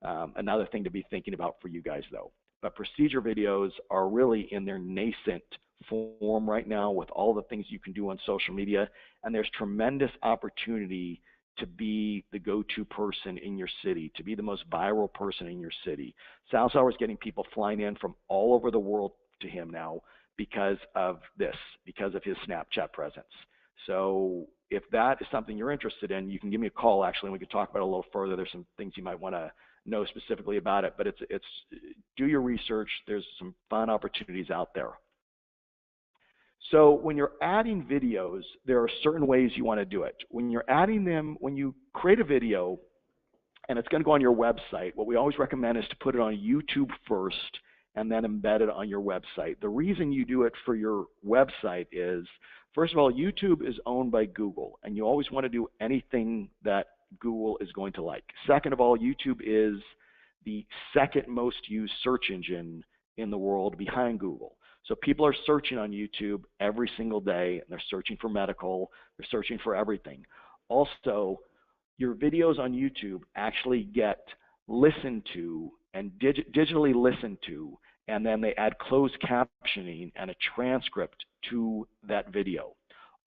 Another thing to be thinking about for you guys, though. But procedure videos are really in their nascent form right now with all the things you can do on social media, and there's tremendous opportunity to be the go-to person in your city, to be the most viral person in your city. Salzauer is getting people flying in from all over the world to him now because of this, because of his Snapchat presence. So if that is something you're interested in, you can give me a call, actually, and we can talk about it a little further. There's some things you might want to know specifically about it, but it's do your research. There's some fun opportunities out there. So when you're adding videos, there are certain ways you want to do it. When you're adding them, when you create a video and it's going to go on your website, what we always recommend is to put it on YouTube first and then embed it on your website. The reason you do it for your website is, first of all, YouTube is owned by Google, and you always want to do anything that Google is going to like. Second of all, YouTube is the second most used search engine in the world behind Google. So people are searching on YouTube every single day, and they're searching for medical, they're searching for everything. Also, your videos on YouTube actually get listened to and digitally listened to, and then they add closed captioning and a transcript to that video.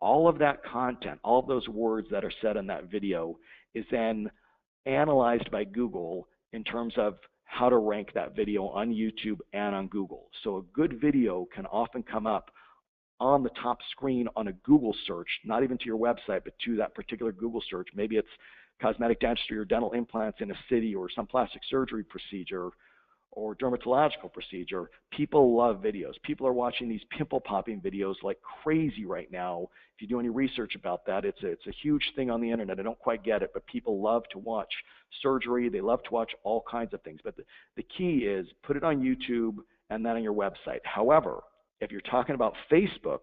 All of that content, all of those words that are said in that video is then analyzed by Google in terms of how to rank that video on YouTube and on Google. So a good video can often come up on the top screen on a Google search, not even to your website, but to that particular Google search. Maybe it's cosmetic dentistry or dental implants in a city, or some plastic surgery procedure or dermatological procedure. People love videos. People are watching these pimple popping videos like crazy right now. If you do any research about that, it's a huge thing on the internet. I don't quite get it, but people love to watch surgery. They love to watch all kinds of things. But the key is put it on YouTube and then on your website. However, if you're talking about Facebook,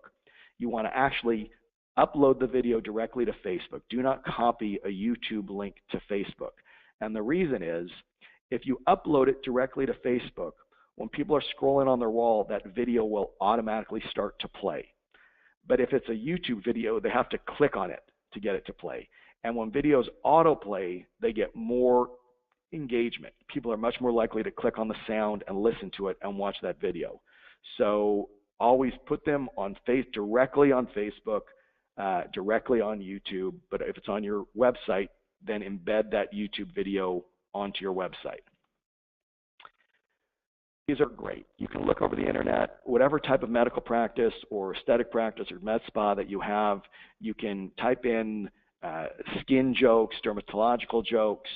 you want to actually upload the video directly to Facebook. Do not copy a YouTube link to Facebook. And the reason is, if you upload it directly to Facebook, when people are scrolling on their wall, that video will automatically start to play. But if it's a YouTube video, they have to click on it to get it to play. And when videos autoplay, they get more engagement. People are much more likely to click on the sound and listen to it and watch that video. So always put them on directly on Facebook, directly on YouTube. But if it's on your website, then embed that YouTube video onto your website. These are great. You can look over the internet, whatever type of medical practice or aesthetic practice or med spa that you have, you can type in skin jokes, dermatological jokes,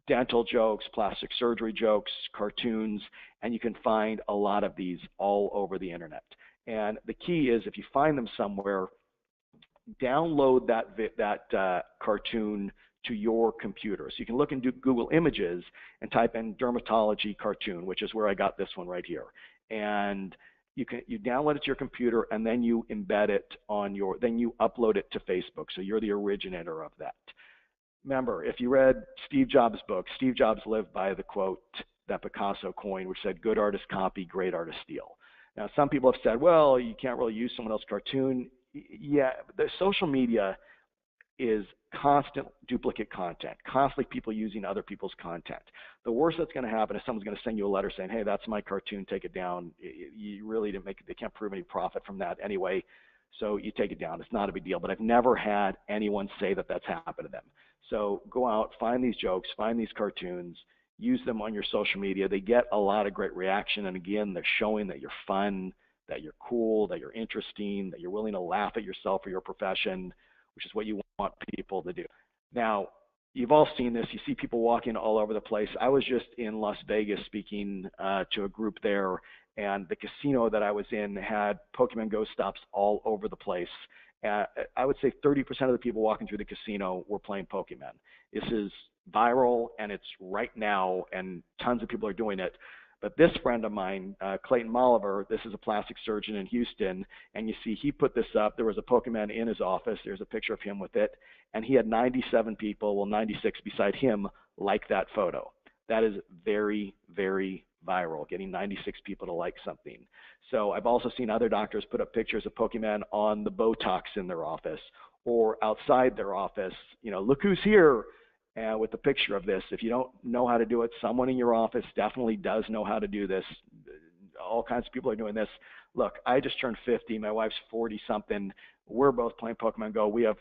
dental jokes, plastic surgery jokes, cartoons, and you can find a lot of these all over the internet. And the key is, if you find them somewhere, download that cartoon to your computer. So you can look into Google Images and type in dermatology cartoon, which is where I got this one right here. And you download it to your computer, and then you embed it on then you upload it to Facebook. So you're the originator of that. Remember, if you read Steve Jobs' book, Steve Jobs lived by the quote that Picasso coined, which said, "Good artists copy, great artists steal." Now, some people have said, well, you can't really use someone else's cartoon. Yeah, the social media is constant duplicate content, constantly people using other people's content. The worst that's going to happen is someone's going to send you a letter saying, hey, that's my cartoon, take it down. You really didn't make it, they can't prove any profit from that anyway, so you take it down. It's not a big deal, but I've never had anyone say that that's happened to them. So go out, find these jokes, find these cartoons, use them on your social media. They get a lot of great reaction, and again, they're showing that you're fun, that you're cool, that you're interesting, that you're willing to laugh at yourself or your profession, which is what you want people to do. Now, you've all seen this. You see people walking all over the place. I was just in Las Vegas speaking to a group there, and the casino that I was in had Pokemon Go stops all over the place. I would say 30% of the people walking through the casino were playing Pokemon. This is viral, and it's right now, and tons of people are doing it. But this friend of mine, Clayton Molliver, this is a plastic surgeon in Houston, and you see he put this up. There was a Pokemon in his office. There's a picture of him with it, and he had 97 people, well, 96 beside him, like that photo. That is very, very viral, getting 96 people to like something. So I've also seen other doctors put up pictures of Pokemon on the Botox in their office or outside their office. You know, look who's here. With the picture of this. If you don't know how to do it, someone in your office definitely does know how to do this. All kinds of people are doing this. Look, I just turned 50. My wife's 40-something. We're both playing Pokemon Go. We have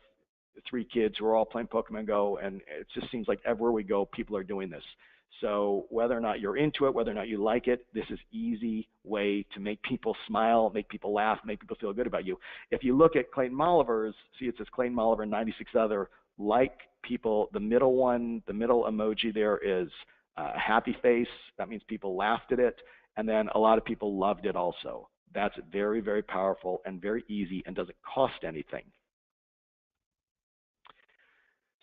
3 kids who are all playing Pokemon Go, and it just seems like everywhere we go, people are doing this. So whether or not you're into it, whether or not you like it, this is easy way to make people smile, make people laugh, make people feel good about you. If you look at Clayton Molliver's, see it says Clayton Molliver and 96 other, like people, the middle one, the middle emoji there is a happy face. That means people laughed at it. And then a lot of people loved it also. That's very, very powerful and very easy and doesn't cost anything.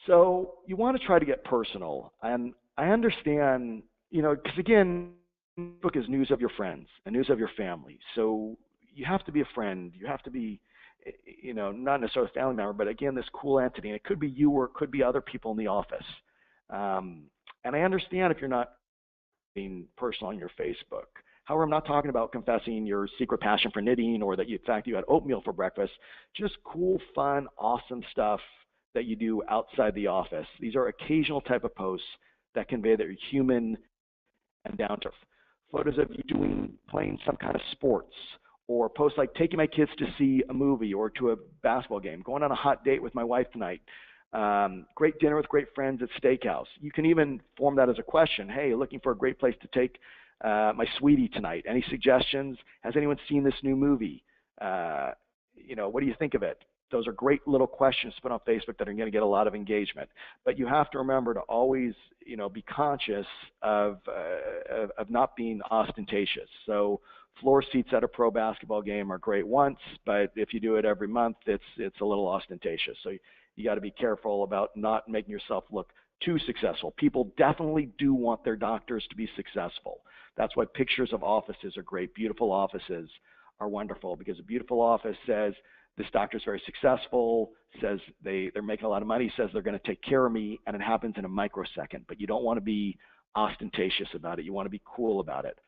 So you want to try to get personal. And I understand, you know, because again, Facebook is news of your friends and news of your family. So you have to be a friend. You have to be, you know, not necessarily a family member, but again, this cool entity. And it could be you or it could be other people in the office. And I understand if you're not being personal on your Facebook. However, I'm not talking about confessing your secret passion for knitting or that you, in fact, you had oatmeal for breakfast. Just cool, fun, awesome stuff that you do outside the office. These are occasional type of posts that convey that you're human and down to earth. Photos of you playing some kind of sports, or posts like taking my kids to see a movie or to a basketball game, going on a hot date with my wife tonight, great dinner with great friends at steakhouse. You can even form that as a question. Hey, looking for a great place to take my sweetie tonight. Any suggestions? Has anyone seen this new movie? You know, what do you think of it? Those are great little questions to put on Facebook that are going to get a lot of engagement. But you have to remember to always, you know, be conscious of not being ostentatious. So floor seats at a pro basketball game are great once, but if you do it every month, it's a little ostentatious. So you got to be careful about not making yourself look too successful. People definitely do want their doctors to be successful. That's why pictures of offices are great. Beautiful offices are wonderful, because a beautiful office says, this doctor is very successful, says they're making a lot of money, says they're going to take care of me, and it happens in a microsecond. But you don't want to be ostentatious about it. You want to be cool about it.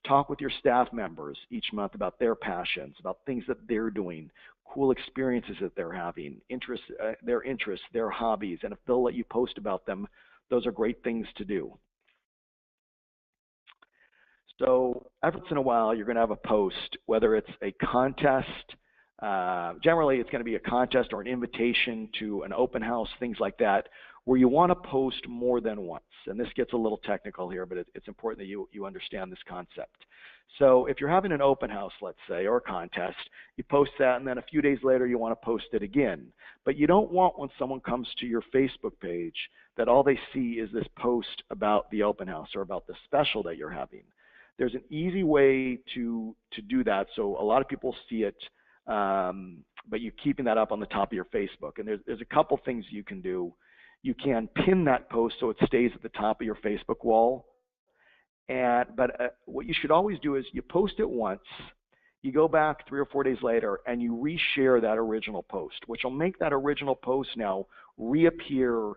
Talk with your staff members each month about their passions, about things that they're doing, cool experiences that they're having, their interests, their hobbies, and if they'll let you post about them, those are great things to do. So every once in a while, you're going to have a post, whether it's a contest. Generally, it's going to be a contest or an invitation to an open house, things like that, where you want to post more than once. And this gets a little technical here, but it's important that you understand this concept. So if you're having an open house, let's say, or a contest, you post that, and then a few days later you want to post it again. But you don't want, when someone comes to your Facebook page, that all they see is this post about the open house or about the special that you're having. There's an easy way to do that, so a lot of people see it, but you're keeping that up on the top of your Facebook. And there's a couple things you can do. You can pin that post so it stays at the top of your Facebook wall. But what you should always do is you post it once, you go back 3 or 4 days later, and you reshare that original post, which will make that original post now reappear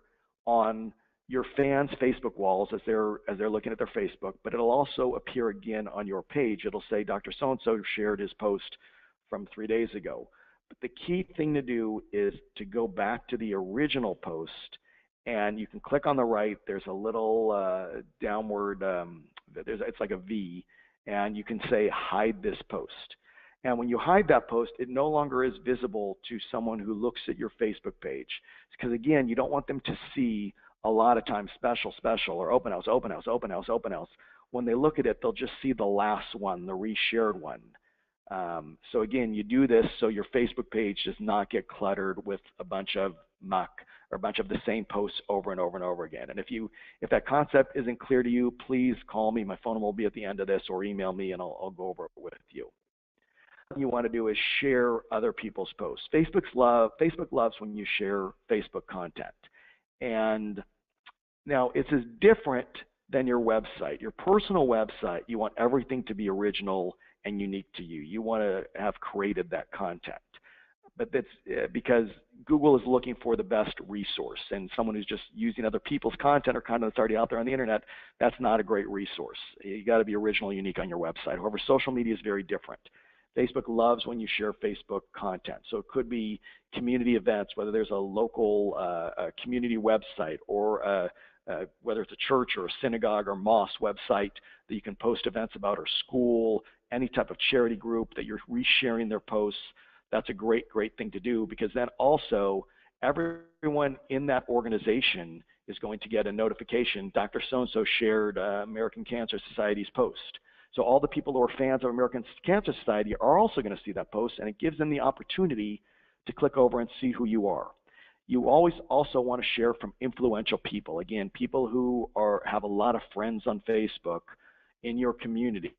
on your fans' Facebook walls as they're looking at their Facebook, but it'll also appear again on your page. It'll say Dr. So-and-so shared his post from 3 days ago. But the key thing to do is to go back to the original post, and you can click on the right. There's a little downward, it's like a V, and you can say hide this post. And when you hide that post, it no longer is visible to someone who looks at your Facebook page. Because again, you don't want them to see a lot of times special, or open house, open house, open house, open house. When they look at it, they'll just see the last one, the reshared one. So again, you do this so your Facebook page does not get cluttered with a bunch of muck or a bunch of the same posts over and over and over again. And if that concept isn't clear to you, please call me. My phone number will be at the end of this, or email me and I'll go over it with you. What you want to do is share other people's posts. Facebook loves when you share Facebook content. And now it's as different than your website. Your personal website, you want everything to be original and unique to you. You want to have created that content. But that's because Google is looking for the best resource, and someone who's just using other people's content or content that's already out there on the internet, that's not a great resource. You got to be original and unique on your website. However, social media is very different. Facebook loves when you share Facebook content. So it could be community events, whether there's a local community website, or whether it's a church or a synagogue or mosque website that you can post events about, or school, any type of charity group that you're resharing their posts. That's a great thing to do, because then also everyone in that organization is going to get a notification. Dr. So-and-so shared American Cancer Society's post. So all the people who are fans of American Cancer Society are also going to see that post, and it gives them the opportunity to click over and see who you are. You always also want to share from influential people. Again, people who have a lot of friends on Facebook in your community,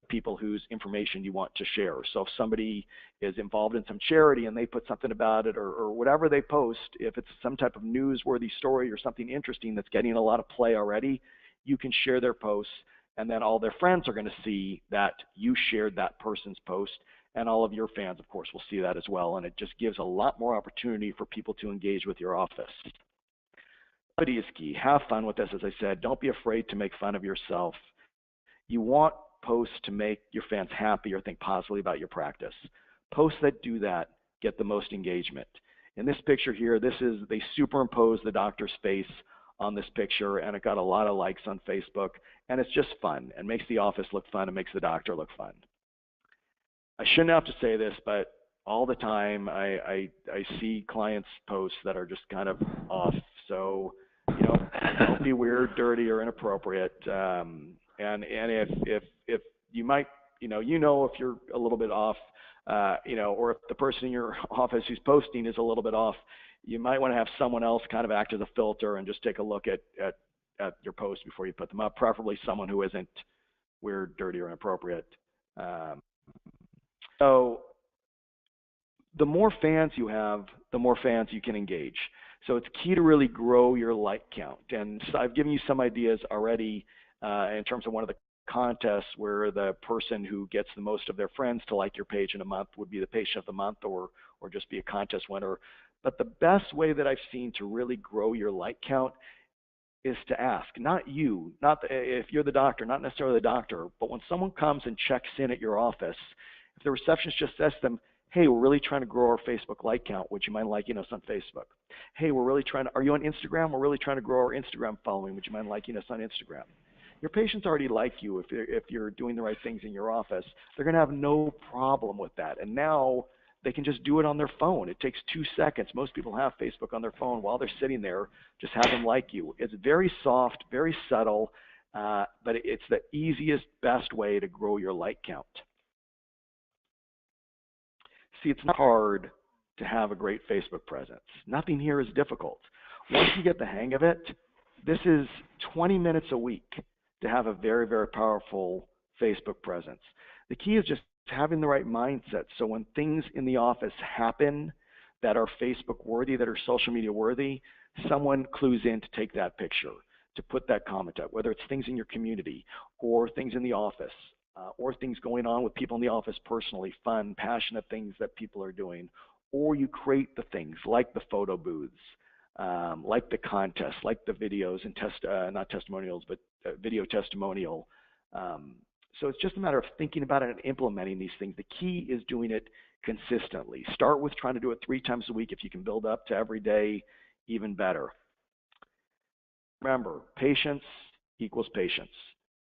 people whose information you want to share. So if somebody is involved in some charity and they put something about it, or whatever they post, if it's some type of newsworthy story or something interesting that's getting a lot of play already, you can share their posts, and then all their friends are going to see that you shared that person's post, and all of your fans, of course, will see that as well, and it just gives a lot more opportunity for people to engage with your office. Levity is key. Have fun with this, as I said. Don't be afraid to make fun of yourself. You want posts to make your fans happy or think positively about your practice. Posts that do that get the most engagement. In this picture here, they superimpose the doctor's face on this picture, and it got a lot of likes on Facebook, and it's just fun and makes the office look fun and makes the doctor look fun. I shouldn't have to say this, but all the time I see clients' posts that are just kind of off. So, don't be weird, dirty, or inappropriate. And if you might, if you're a little bit off, or if the person in your office who's posting is a little bit off, you might want to have someone else kind of act as a filter and just take a look at your posts before you put them up, preferably someone who isn't weird, dirty, or inappropriate. So the more fans you have, the more fans you can engage. So it's key to really grow your like count. And so I've given you some ideas already in terms of one of the contests where the person who gets the most of their friends to like your page in a month would be the patient of the month, or just be a contest winner. But the best way that I've seen to really grow your like count is to ask, not if you're the doctor, not necessarily the doctor, but when someone comes and checks in at your office, if the receptionist just says to them, hey, we're really trying to grow our Facebook like count, would you mind liking us on Facebook? Hey, are you on Instagram? We're really trying to grow our Instagram following, would you mind liking us on Instagram? Your patients already like you if you're doing the right things in your office. They're going to have no problem with that. And now they can just do it on their phone. It takes 2 seconds. Most people have Facebook on their phone while they're sitting there. Just have them like you. It's very soft, very subtle, but it's the easiest, best way to grow your like count. See, it's not hard to have a great Facebook presence. Nothing here is difficult. Once you get the hang of it, this is 20 minutes a week to have a very, very powerful Facebook presence. The key is just having the right mindset. So when things in the office happen that are Facebook worthy, that are social media worthy, someone clues in to take that picture, to put that comment up, whether it's things in your community or things in the office, or things going on with people in the office personally, fun, passionate things that people are doing, or you create the things like the photo booths, like the contests, like the videos and not testimonials, but video testimonial. So it's just a matter of thinking about it and implementing these things. The key is doing it consistently. Start with trying to do it 3 times a week. If you can build up to every day, even better. Remember, patience equals patience.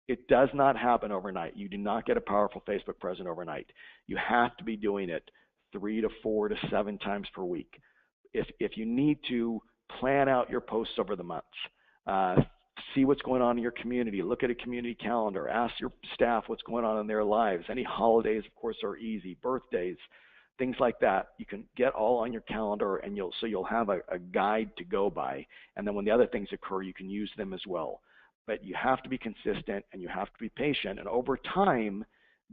It does not happen overnight. You do not get a powerful Facebook presence overnight. You have to be doing it 3 to 4 to 7 times per week. If you need to, plan out your posts over the months. See what's going on in your community. Look at a community calendar. Ask your staff what's going on in their lives. Any holidays, of course, are easy. Birthdays, things like that. You can get all on your calendar, and you'll have a guide to go by. And then when the other things occur, you can use them as well. But you have to be consistent, and you have to be patient. And over time,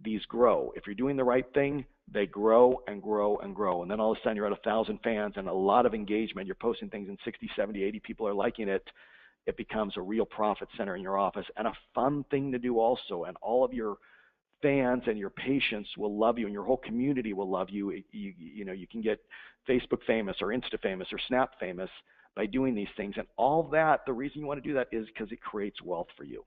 these grow. If you're doing the right thing, they grow and grow and grow. And then all of a sudden, you're at 1,000 fans and a lot of engagement. You're posting things, and 60, 70, 80 people are liking it. It becomes a real profit center in your office and a fun thing to do also. And all of your fans and your patients will love you, and your whole community will love you. You can get Facebook famous or Insta famous or Snap famous by doing these things. And all that, the reason you want to do that is because it creates wealth for you.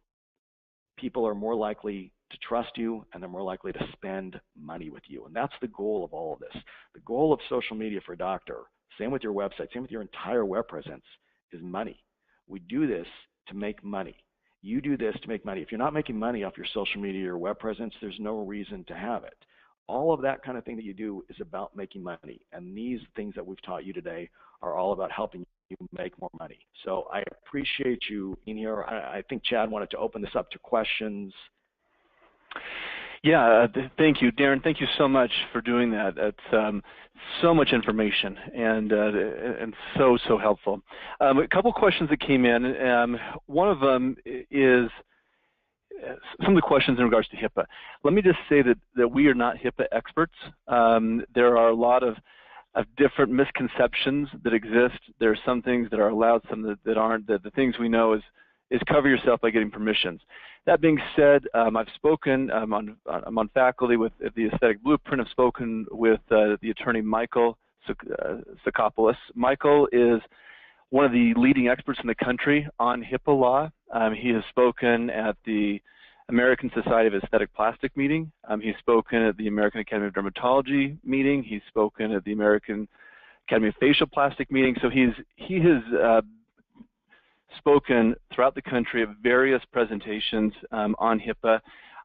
People are more likely to trust you, and they're more likely to spend money with you. And that's the goal of all of this. The goal of social media for a doctor, same with your website, same with your entire web presence, is money. We do this to make money. You do this to make money. If you're not making money off your social media or web presence, there's no reason to have it. All of that kind of thing that you do is about making money. And these things that we've taught you today are all about helping you make more money. So I appreciate you being here. I think Chad wanted to open this up to questions. Yeah, thank you, Darren. Thank you so much for doing that. That's so much information and so helpful. A couple questions that came in. One of them is some of the questions in regards to HIPAA. Let me just say that we are not HIPAA experts. There are a lot of different misconceptions that exist. There are some things that are allowed, some that aren't. The things we know is cover yourself by getting permissions. That being said, I've spoken, I'm on faculty with the Aesthetic Blueprint. I've spoken with the attorney Michael Sakopoulos. Michael is one of the leading experts in the country on HIPAA law. He has spoken at the American Society of Aesthetic Plastic meeting. He's spoken at the American Academy of Dermatology meeting. He's spoken at the American Academy of Facial Plastic meeting. So he has spoken throughout the country at various presentations on HIPAA.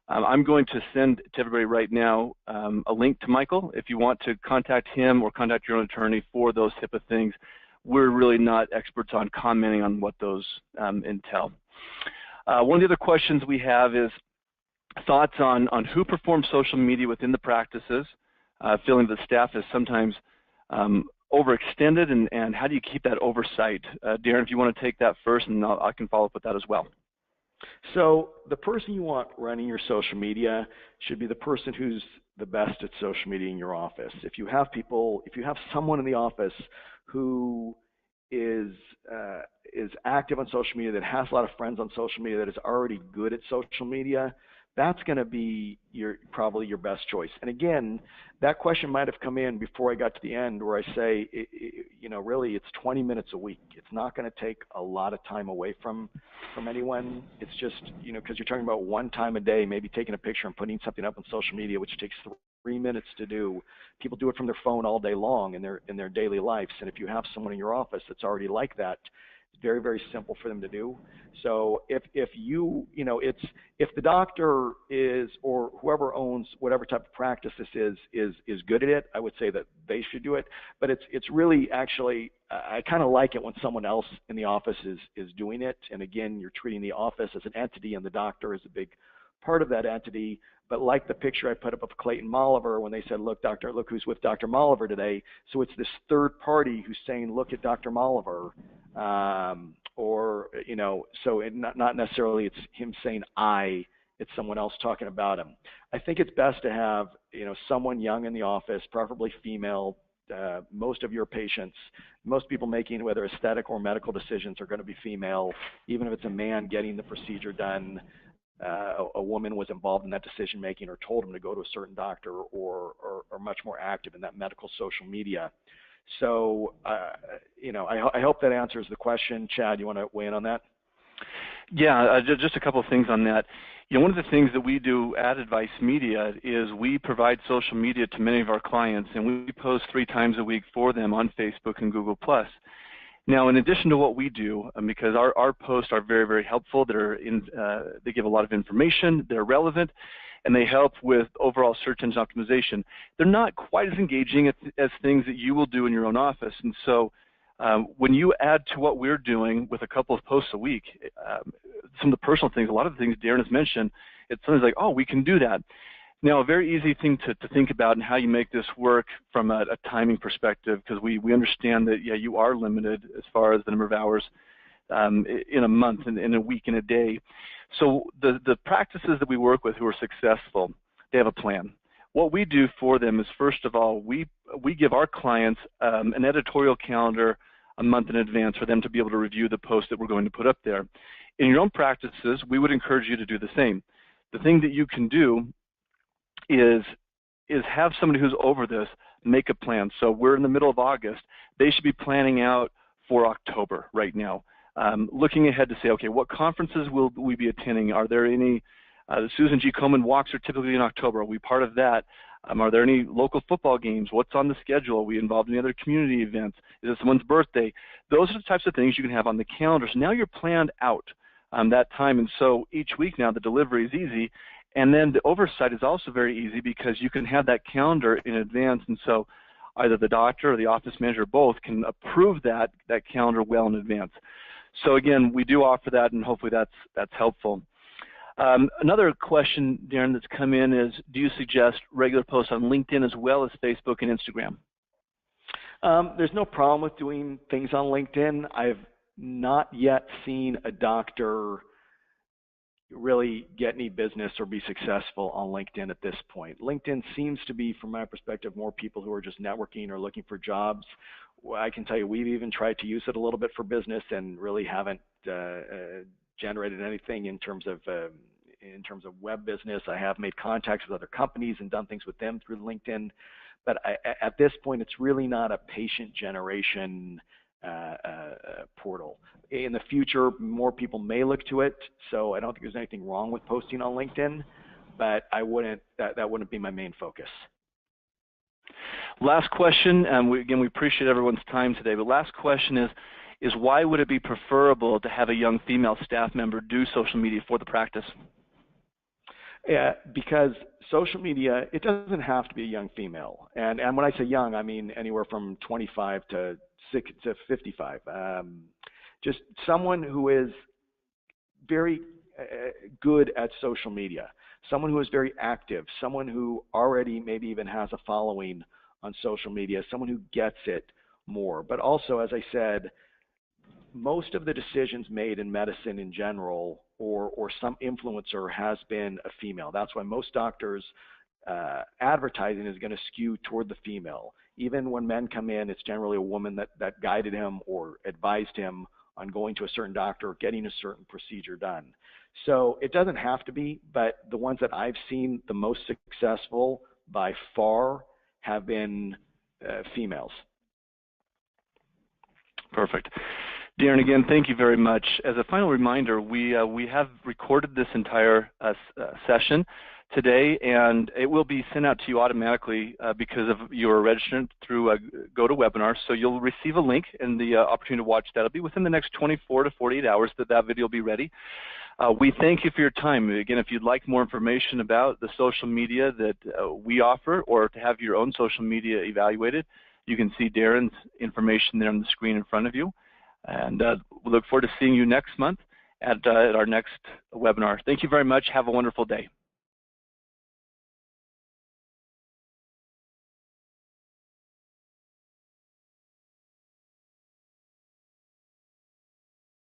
I'm going to send to everybody right now a link to Michael. If you want to contact him or contact your own attorney for those HIPAA things, we're really not experts on commenting on what those entail. One of the other questions we have is thoughts on who performs social media within the practices, feeling that staff is sometimes overextended, and how do you keep that oversight? Darren, if you want to take that first, and I can follow up with that as well. So the person you want running your social media should be the person who's the best at social media in your office. If you have someone in the office who is active on social media, that has a lot of friends on social media, that is already good at social media, that's going to be probably your best choice. And again, that question might have come in before I got to the end, where I say, really it's 20 minutes a week. It's not going to take a lot of time away from anyone. It's just, because you're talking about one time a day, maybe taking a picture and putting something up on social media, which takes 3 minutes to do. People do it from their phone all day long in their daily lives. And if you have someone in your office that's already like that, It's very, very simple for them to do. So if if the doctor is, or whoever owns whatever type of practice this is good at it, I would say that they should do it. But it's really actually, I kind of like it when someone else in the office is doing it. And again, you're treating the office as an entity, and the doctor is a big part of that entity. But like the picture I put up of Clayton Molliver when they said, look, doctor, look who's with Dr. Molliver today. So it's this third party who's saying, look at Dr. Molliver. So not necessarily it's him saying it's someone else talking about him. I think it's best to have, someone young in the office, preferably female. Most of your patients, most people making whether aesthetic or medical decisions are going to be female. Even if it's a man getting the procedure done, a woman was involved in that decision making or told him to go to a certain doctor or much more active in that medical social media. So, I hope that answers the question. Chad, you want to weigh in on that? Yeah, just a couple of things on that. One of the things that we do at Advice Media is we provide social media to many of our clients, and we post 3 times a week for them on Facebook and Google+. Now, in addition to what we do, because our posts are very, very helpful, they give a lot of information, they're relevant, and they help with overall search engine optimization. They're not quite as engaging as things that you will do in your own office. And so when you add to what we're doing with a couple of posts a week, some of the personal things, a lot of the things Darren has mentioned, it's something like, oh, we can do that. Now, a very easy thing to think about and how you make this work from a timing perspective, because we understand that, yeah, you are limited as far as the number of hours in a month, in a week, in a day. So the practices that we work with who are successful, they have a plan. What we do for them is, first of all, we give our clients an editorial calendar a month in advance for them to be able to review the post that we're going to put up there. In your own practices, we would encourage you to do the same. The thing that you can do is have somebody who's over this make a plan. So we're in the middle of August. They should be planning out for October right now, looking ahead to say, okay, what conferences will we be attending? Are there any, the Susan G. Komen walks are typically in October. Are we part of that? Are there any local football games? What's on the schedule? Are we involved in any other community events? Is it someone's birthday? Those are the types of things you can have on the calendar. So now you're planned out that time. And so each week now the delivery is easy. And then the oversight is also very easy because you can have that calendar in advance. And so either the doctor or the office manager or both can approve that calendar well in advance. So again, we do offer that, and hopefully that's helpful. Another question, Darren, that's come in is, do you suggest regular posts on LinkedIn as well as Facebook and Instagram? There's no problem with doing things on LinkedIn. I've not yet seen a doctor really get any business or be successful on LinkedIn at this point. LinkedIn seems to be, from my perspective, more people who are just networking or looking for jobs. I can tell you we've even tried to use it a little bit for business and really haven't generated anything in terms of web business. I have made contacts with other companies and done things with them through LinkedIn, but at this point it's really not a patient generation portal. In the future, more people may look to it, so I don't think there's anything wrong with posting on LinkedIn, but I wouldn't. That wouldn't be my main focus. Last question, and we appreciate everyone's time today, but last question is why would it be preferable to have a young female staff member do social media for the practice? Yeah, because social media, it doesn't have to be a young female, and when I say young, I mean anywhere from 25 to 55. Just someone who is very good at social media, someone who is very active, someone who already maybe even has a following on social media, someone who gets it more. But also, as I said, most of the decisions made in medicine in general, or some influencer, has been a female. That's why most doctors' advertising is going to skew toward the female. Even when men come in, it's generally a woman that guided him or advised him on going to a certain doctor or getting a certain procedure done. So it doesn't have to be, but the ones that I've seen the most successful by far have been females. Perfect. Darren, again, thank you very much. As a final reminder, we have recorded this entire session today, and it will be sent out to you automatically because of your registered through GoToWebinar. So you'll receive a link and the opportunity to watch that. It'll be within the next 24 to 48 hours that video will be ready. We thank you for your time. Again, if you'd like more information about the social media that we offer, or to have your own social media evaluated, you can see Darren's information there on the screen in front of you. And we look forward to seeing you next month at our next webinar. Thank you very much. Have a wonderful day.